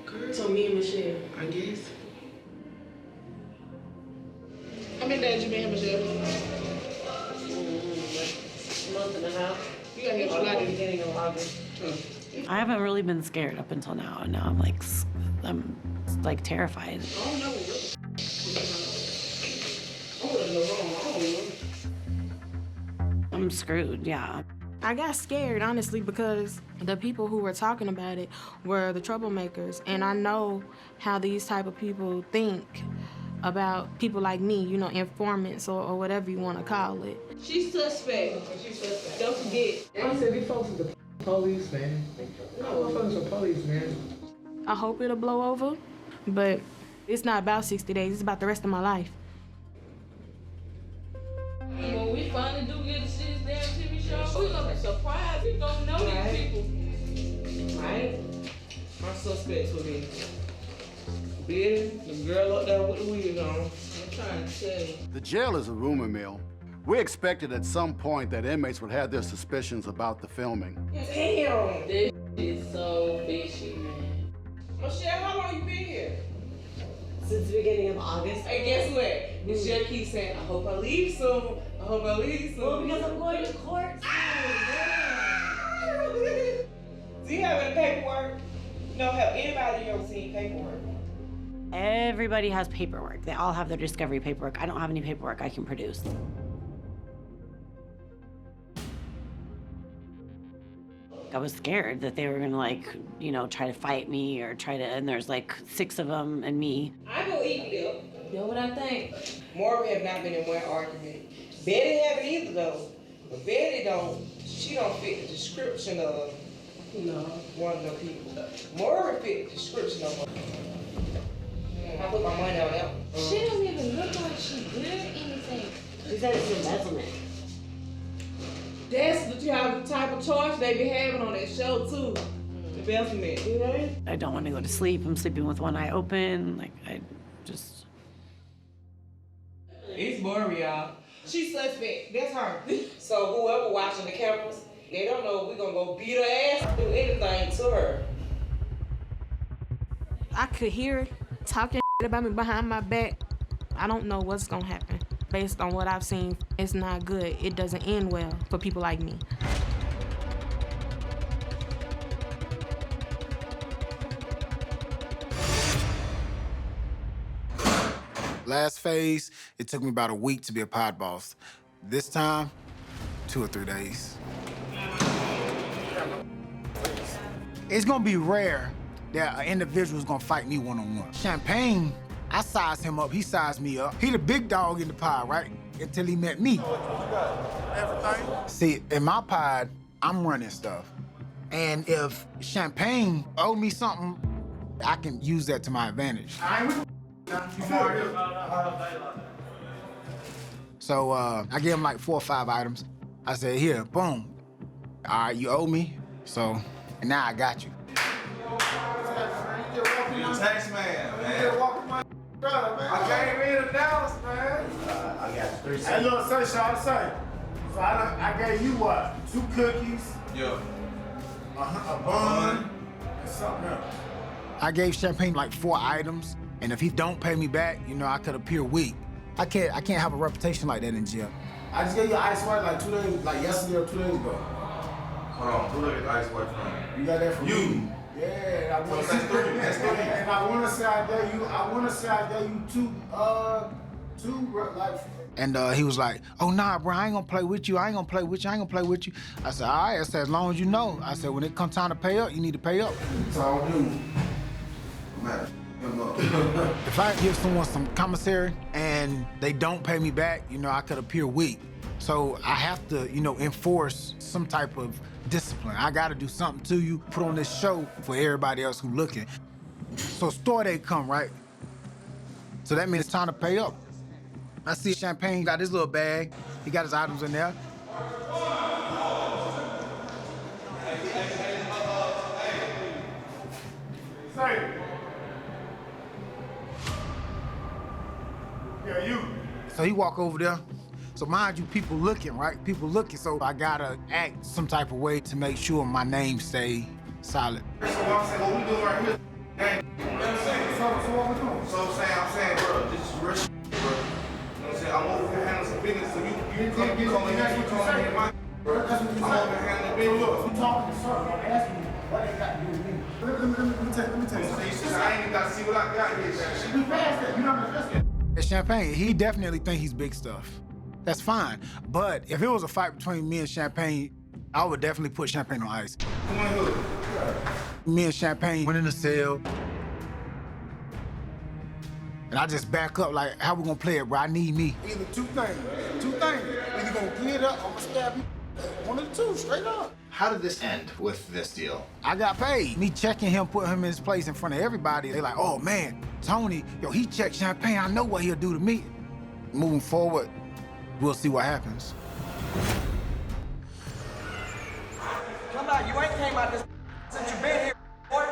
Girl, so me and Michelle, I guess. How many days you been here, Michelle? Month and a half. You got here July the beginning of August. I haven't really been scared up until now, and now I'm like terrified. I don't know. I don't know. I'm screwed, yeah. I got scared, honestly, because the people who were talking about it were the troublemakers. And I know how these type of people think about people like me, you know, informants or whatever you want to call it. She's suspect. Don't forget. I said these folks is the police, man. No, folks are police, man. I hope it'll blow over, but it's not about 60 days. It's about the rest of my life. When we finally do get to see this damn TV show, we're gonna be surprised. We don't know these people. Right? My suspects will be Betty, the girl up there with the wig on. I'm trying to tell you. The jail is a rumor mill. We expected at some point that inmates would have their suspicions about the filming. Damn! This is so fishy, man. Michelle, how long you been here? Since the beginning of August. Hey, guess what? Michelle keeps saying, I hope I leave soon. I hope I leave soon. Well, because I'm going to court soon. Do you have any paperwork? No, have anybody ever seen paperwork? Everybody has paperwork. They all have their discovery paperwork. I don't have any paperwork I can produce. I was scared that they were gonna, like, you know, try to fight me or try to, and there's like 6 of them and me. I go eat them. You know what I think? Marvin have not been in one argument. Betty haven't either though. But Betty she don't fit the description of No, one of the people. More fit the description of one. I put my money on that. She don't even look like she good at anything. She said it's embezzlement. That's the type of charge they be having on that show too. Embezzlement, you know? I don't want to go to sleep. I'm sleeping with one eye open. Like, I just... It's boring, y'all. She's suspect. That's her. So whoever watching the cameras, they don't know if we're gonna go beat her ass, do anything to her. I could hear it talking about me behind my back. I don't know what's gonna happen. Based on what I've seen, it's not good. It doesn't end well for people like me. Last phase, it took me about a week to be a pod boss. This time, 2 or 3 days. It's gonna be rare that an individual's gonna fight me one-on-one. Champagne, I sized him up, he sized me up. He the big dog in the pod, right? Until he met me. Everything. See, in my pod, I'm running stuff. And if Champagne owe me something, I can use that to my advantage. So I gave him like 4 or 5 items. I said, here, boom. All right, you owe me, so, and now I got you. Tax man, I came in to Dallas, man. I got 3 Hey, cents. look, say, Sean, say. So I gave you what? 2 cookies, Yeah. a bun, and something else. I gave Champagne like 4 items, and if he don't pay me back, you know, I could appear weak. I can't have a reputation like that in jail. I just gave you ice white like 2 days, like yesterday or 2 days ago. Hold on, who look at the ice white from? You got that from You. me? Yeah, I want to That's 3. That's 3. And I want to say I gave you 2, like. And he was like, oh, nah, bro, I ain't gonna play with you. I ain't gonna play with you. I said, all right. I said, as long as you know. I said, when it comes time to pay up, you need to pay up. That's all I do. Man, if I give someone some commissary and they don't pay me back, you know, I could appear weak. So I have to, you know, enforce some type of discipline. I gotta do something to you, put on this show for everybody else who's looking. So store day come, right? So that means it's time to pay up. I see Champagne got his little bag. He got his items in there. Say. Yeah, you. So he walk over there. So mind you, people looking, right? People looking, so I gotta act some type of way to make sure my name stay solid. So I'm saying, what we doing right here? Hey, you know what I'm saying? So what we doing? So I'm saying, bro, this is real shit, bro. You know what I'm saying? I'm over here handling some business, so you calling me my bro. I'm over here handling business. Look, I'm talking to sir, I'm asking you, what they got to do with me? Let me tell you. So I ain't even got to see what I got here. We passed that, you don't understand. Champagne, he definitely think he's big stuff. That's fine. But if it was a fight between me and Champagne, I would definitely put Champagne on ice. Me and Champagne went in the cell. And I just back up like, how we gonna play it, bro? I need me. Either 2 things. Either you gonna clear it up, I'm gonna stab you. One of the 2, straight up. How did this end with this deal? I got paid. Me checking him, putting him in his place in front of everybody. They like, oh man, Tony, yo, he checked Champagne. I know what he'll do to me. Moving forward, we'll see what happens. Come out, you ain't came out this since you been here, boy.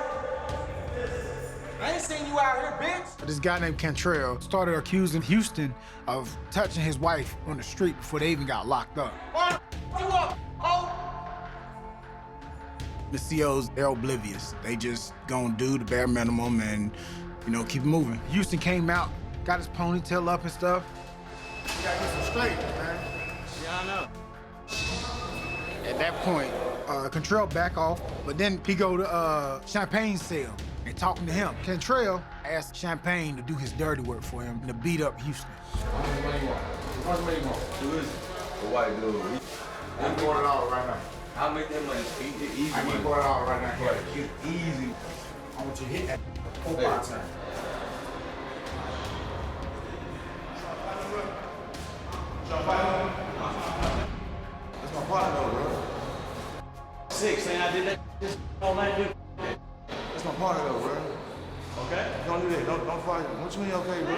I ain't seen you out here, bitch. This guy named Cantrell started accusing Houston of touching his wife on the street before they even got locked up. What you up, oh? The COs, they're oblivious. They just gonna do the bare minimum and, you know, keep moving. Houston came out, got his ponytail up and stuff. You gotta get some straight, man. Yeah, I know. At that point, Cantrell back off, but then he go to Champagne's cell and talking to him. Cantrell asked Champagne to do his dirty work for him to beat up Houston. How much money you want? Who is it? The white dude. I'm going it all right now. I'll make that money easy. I can pour it all right now. Easy. I want you to hit that 4 5 times. That's my partner, bro. 6, saying I did that. That's my partner though, bro. Okay? Don't do that. Don't fight. What you mean okay, bro?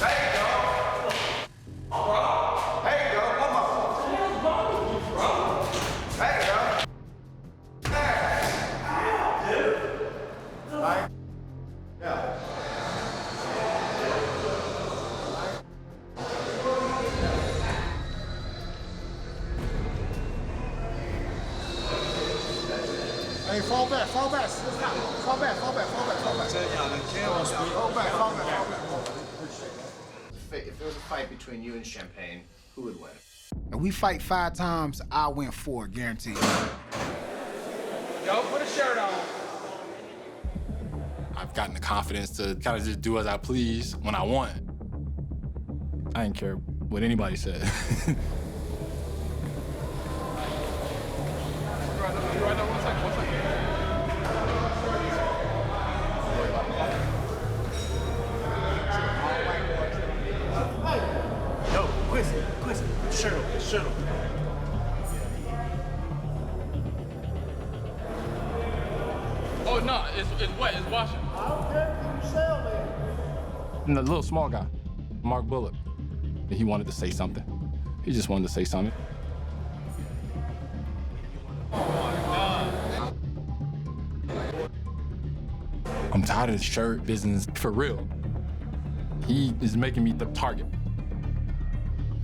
Hey, dog. Bro. Hey, dog. Come on. Bro. Hey, dog. Right? Yeah. Hey, fall back, fall back. Fall back, fall back, fall back, fall back. Fall back, fall back, fall back. If there was a fight between you and Champagne, who would win? If we fight 5 times, I win 4, guaranteed. Yo, put a shirt on. I've gotten the confidence to kind of just do as I please when I want. I didn't care what anybody said. Yo, Quincy, shirt on. Oh, no, it's wet, it's washing. I don't care if you sell me. And the little small guy, Mark Bullock, he wanted to say something. He just wanted to say something. I'm tired of the shirt business, for real. He is making me the target.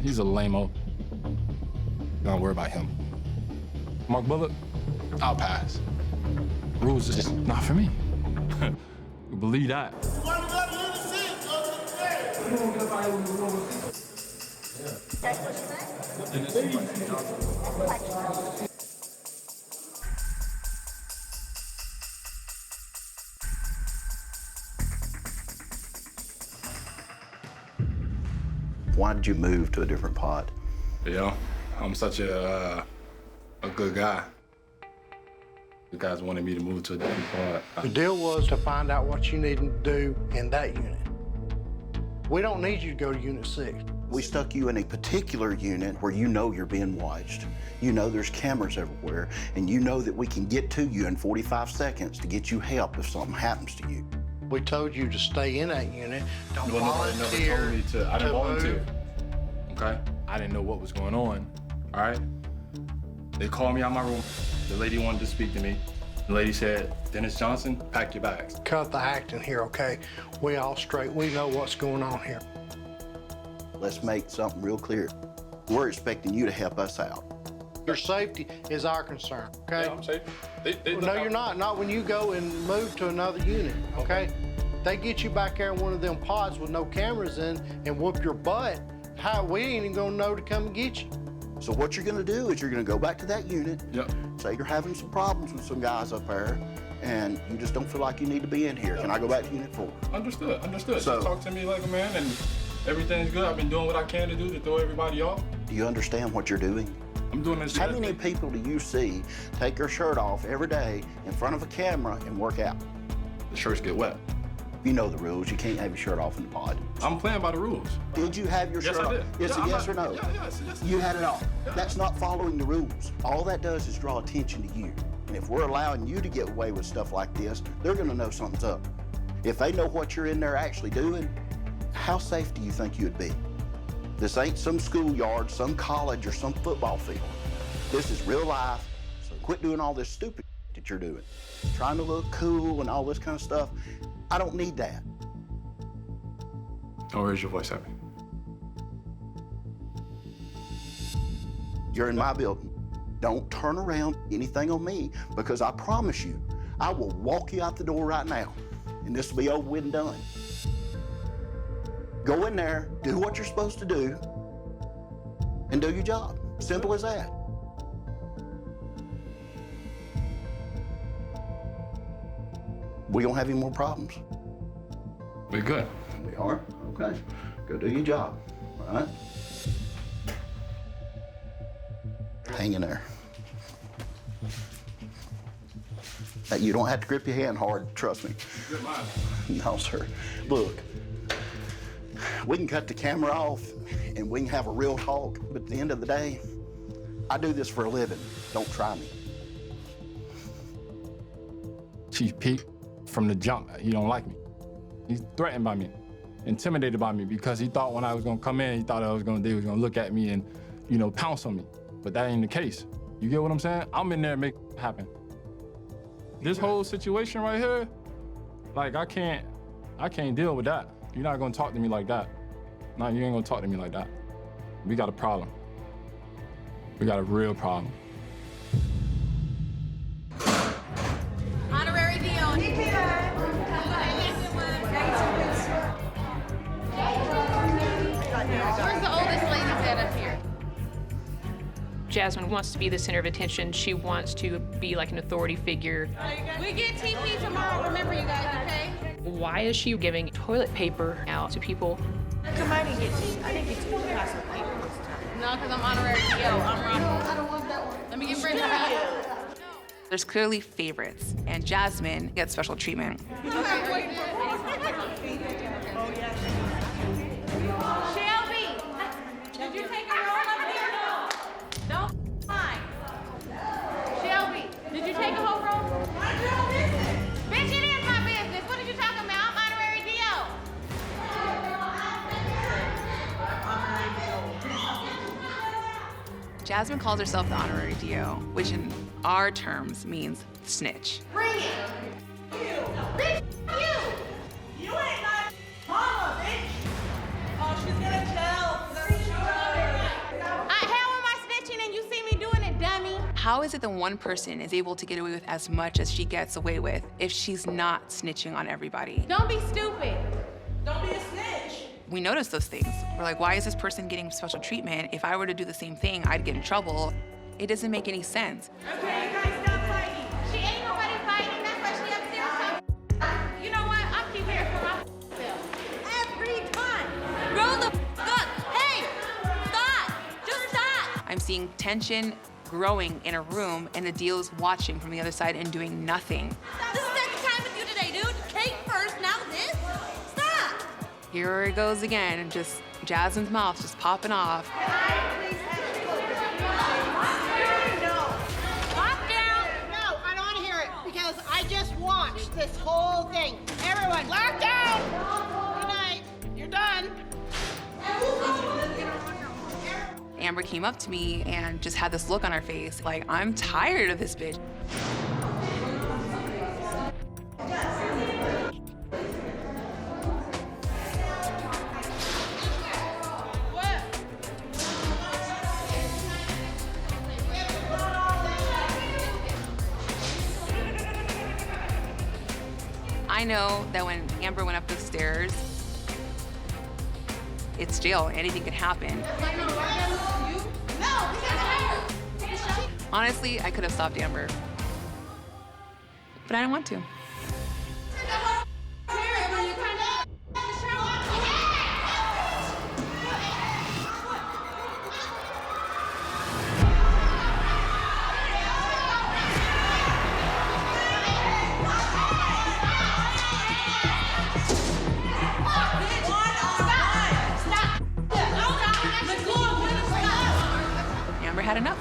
He's a lame-o. Don't worry about him. Mark Bullock, I'll pass. Rules is just not for me. You believe that? Why did you move to a different pod? Yeah, I'm such a good guy. The guys wanted me to move to a different pod. The deal was to find out what you needed to do in that unit. We don't need you to go to Unit 6. We stuck you in a particular unit where you know you're being watched. You know there's cameras everywhere, and you know that we can get to you in 45 seconds to get you help if something happens to you. We told you to stay in that unit. Don't Well, nobody never volunteer told me to. I didn't volunteer. move. Okay? I didn't know what was going on. All right? They called me out my room. The lady wanted to speak to me. The lady said, Dennis Johnson, pack your bags. Cut the acting here, okay? We all straight. We know what's going on here. Let's make something real clear. We're expecting you to help us out. Your safety is our concern, okay? Yeah, I'm safe. No, you're not. Not when you go and move to another unit, okay? They get you back there in one of them pods with no cameras in and whoop your butt. How we ain't even gonna know to come and get you. So what you're gonna do is you're gonna go back to that unit. Yep. Say you're having some problems with some guys up there, and you just don't feel like you need to be in here. Can I go back to Unit 4? Understood. So- Just talk to me like a man, and everything's good. I've been doing what I can to do to throw everybody off. Do you understand what you're doing? I'm doing this. How many people do you see take their shirt off every day in front of a camera and work out? The shirts get wet. You know the rules. You can't have your shirt off in the pod. I'm playing by the rules. Did you have your Yes, shirt I off? did. It's Yeah, a I'm yes not- or no? Yes. You had it off. That's not following the rules. All that does is draw attention to you. And if we're allowing you to get away with stuff like this, they're gonna know something's up. If they know what you're in there actually doing, how safe do you think you'd be? This ain't some schoolyard, some college, or some football field. This is real life, so quit doing all this stupid that you're doing. Trying to look cool and all this kind of stuff. I don't need that. Don't raise your voice at me. You're in my building. Don't turn around anything on me, because I promise you, I will walk you out the door right now, and this will be over with and done. Go in there, do what you're supposed to do, and do your job. Simple as that. We don't have any more problems. We're good. We are? Okay. Go do your job, all right? Hang in there. Hey, you don't have to grip your hand hard, trust me. Good mind. No, sir. Look, we can cut the camera off and we can have a real talk, but at the end of the day, I do this for a living. Don't try me. He peeped from the jump. He don't like me. He's threatened by me, intimidated by me, because he thought when I was gonna come in, he thought they was gonna look at me and, you know, pounce on me. But that ain't the case. You get what I'm saying? I'm in there to make it happen. This whole situation right here, like I can't deal with that. You're not gonna talk to me like that. No, you ain't gonna talk to me like that. We got a problem. We got a real problem. Honorary deal. Where's the oldest lady that up here? Jasmine wants to be the center of attention. She wants to be like an authority figure. We get TP tomorrow, remember you guys, okay? Why is she giving toilet paper out to people? Come on and get tea. I didn't get tea. I got some paper this time. No, because I'm honorary DO. I'm Rocky. I don't want that one. Let me get Brenda. There's clearly favorites, and Jasmine gets special treatment. Shelby, did you take a roll up here? Don't mind. Shelby, did you take a whole roll? Mind your own business. Bitch, it is my business. What are you talking about? I'm honorary DO. Jasmine calls herself the honorary DO, which in our terms means snitch. Bring it. Bitch, you. You ain't my mama, bitch. Oh, she's gonna tell. How am I snitching and you see me doing it, dummy? How is it that one person is able to get away with as much as she gets away with if she's not snitching on everybody? Don't be stupid. Don't be a snitch. We notice those things. We're like, why is this person getting special treatment? If I were to do the same thing, I'd get in trouble. It doesn't make any sense. Okay, you guys, stop fighting. She ain't nobody fighting. That's why she upstairs. You know what? I'm keep here for myself. Every time. Grow the up. Hey, stop. Just stop. I'm seeing tension growing in a room, and the deal's watching from the other side and doing nothing. This is the second time with you today, dude. Cake first, now this. Stop. Here it goes again, and just Jasmine's mouth just popping off. No, I don't want to hear it because I just watched this whole thing. Everyone, lock down. Good night. You're done. Amber came up to me and just had this look on her face, like, I'm tired of this bitch. I know that when Amber went up the stairs, it's jail. Anything could happen. Honestly, I could have stopped Amber, but I didn't want to. Amber had enough.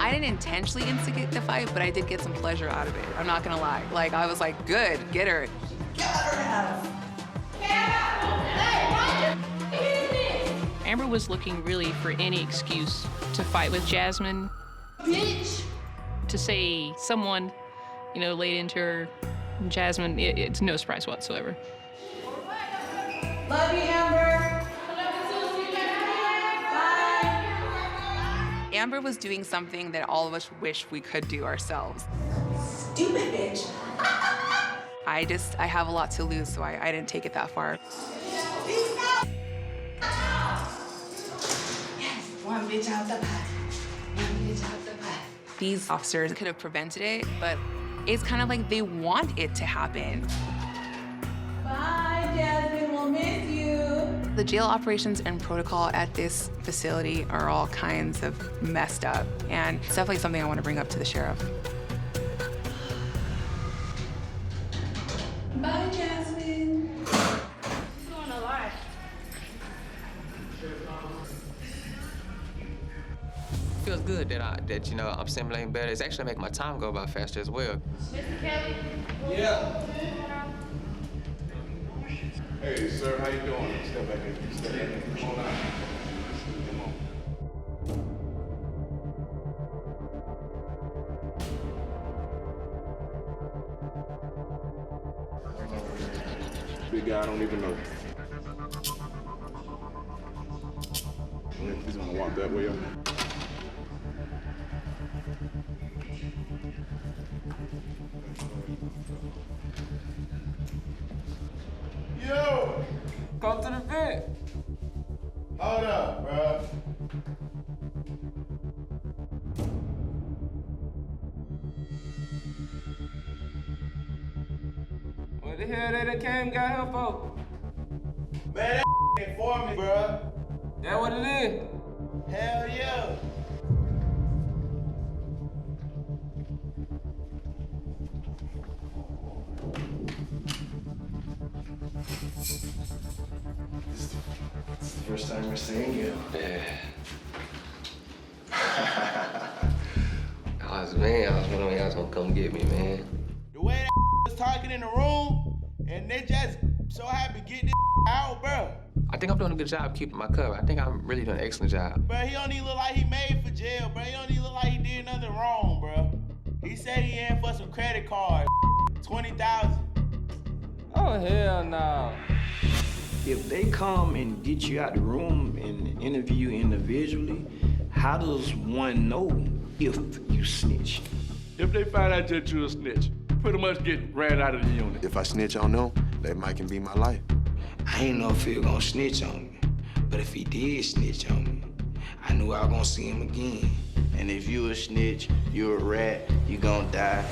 I didn't intentionally instigate the fight, but I did get some pleasure out of it. I'm not gonna lie. Like, I was like, good, get her. Amber was looking really for any excuse to fight with Jasmine. Bitch! To say someone, you know, laid into her. Jasmine, it's no surprise whatsoever. Love you, Amber. Amber was doing something that all of us wish we could do ourselves. Stupid bitch. I have a lot to lose, so I didn't take it that far. Yes, one bitch out the pot. One bitch out the pot. These officers could have prevented it, but it's kind of like they want it to happen. Bye, Jasmine. We'll miss you. The jail operations and protocol at this facility are all kinds of messed up, and it's definitely something I want to bring up to the sheriff. Bye, Jasmine. She's doing a lot. Feels good that you know I'm simulating better. It's actually making my time go by faster as well. Mr. Kelly? Yeah. Hey, sir, how you doing? Step back in. Step back in. Come on now. Come on. Big guy, I don't even know. He's gonna walk that way up. Yo! Come to the vent. Hold up, bro. What the hell they done came got here for? Man, that informant, bro. That what it is? Hell yeah. This is the first time we're seeing you. Yeah. I was wondering when y'all was gonna come get me, man. The way that was talking in the room, and they just so happy to get this out, bro. I think I'm doing a good job keeping my cover. I think I'm really doing an excellent job. Bro, he don't even look like he made for jail, bro. He don't even look like he did nothing wrong, bro. He said he in for some credit cards, 20,000. Oh, hell no. If they come and get you out the room and interview you individually, how does one know if you snitch? If they find out that you're a snitch, pretty much get ran out of the unit. If I snitch on them, that might can be my life. I ain't know if he was gonna snitch on me, but if he did snitch on me, I knew I was gonna see him again. And if you a snitch, you a rat, you gonna die.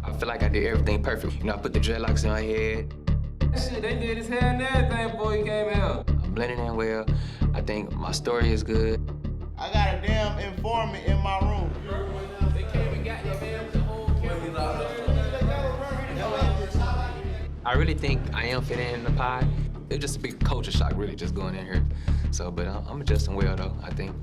I feel like I did everything perfect. You know, I put the dreadlocks in my head. Shit, they did his hair and everything before he came here. I'm blending in well. I think my story is good. I got a damn informant in my room. They came and got that man with the whole camera. I really think I am fitting in the pod. It's just a big culture shock, really, just going in here. So, but I'm adjusting well, though, I think.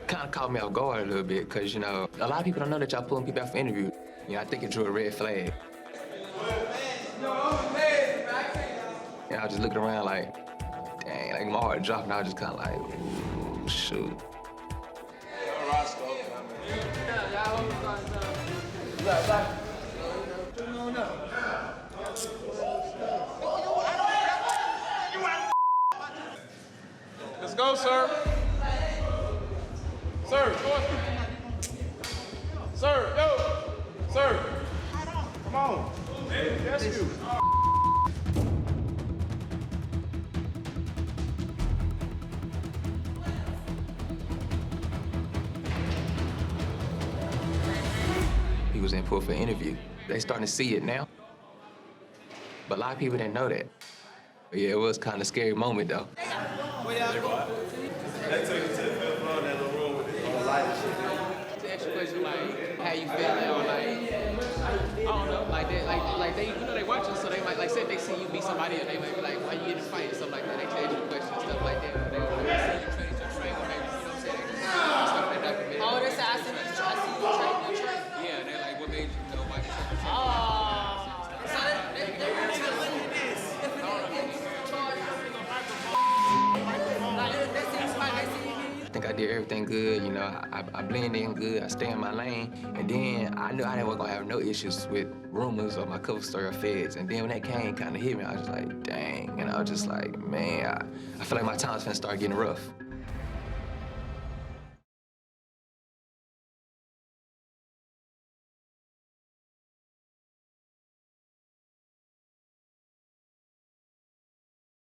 Kind of caught me off guard a little bit, because, you know, a lot of people don't know that y'all pulling people out for interview. You know, I think it drew a red flag. And I was just looking around like, dang, like my heart dropped, and I was just kind of like, ooh, shoot. Let's go, sir. Sir, go on. Sir, yo. Sir. Come on. Hey, that's you. He was in for an interview. They starting to see it now. But a lot of people didn't know that. But yeah, it was kind of a scary moment, though. That took you to the fifth floor, that little room with the light and shit. To ask you a question, like, how you feeling, or like, I don't know, like they, you know, they watching, so they might, like, say if they see you beat somebody, and they might be like, why you get in a fight or something like that. They tell you questions, stuff like that. They see you train to train, or maybe, you know what I'm saying? They just stuff in that documentary. Oh, they say I see you train your train. Yeah, they're like, what made you know why you train? So they really look at this. I think I did everything good, you know. I blend in good, I stay in my lane. And then I knew I wasn't gonna have no issues with rumors or my cover story or feds. And then when that came, kind of hit me, I was just like, dang. And I was just like, man, I feel like my time's finna start getting rough.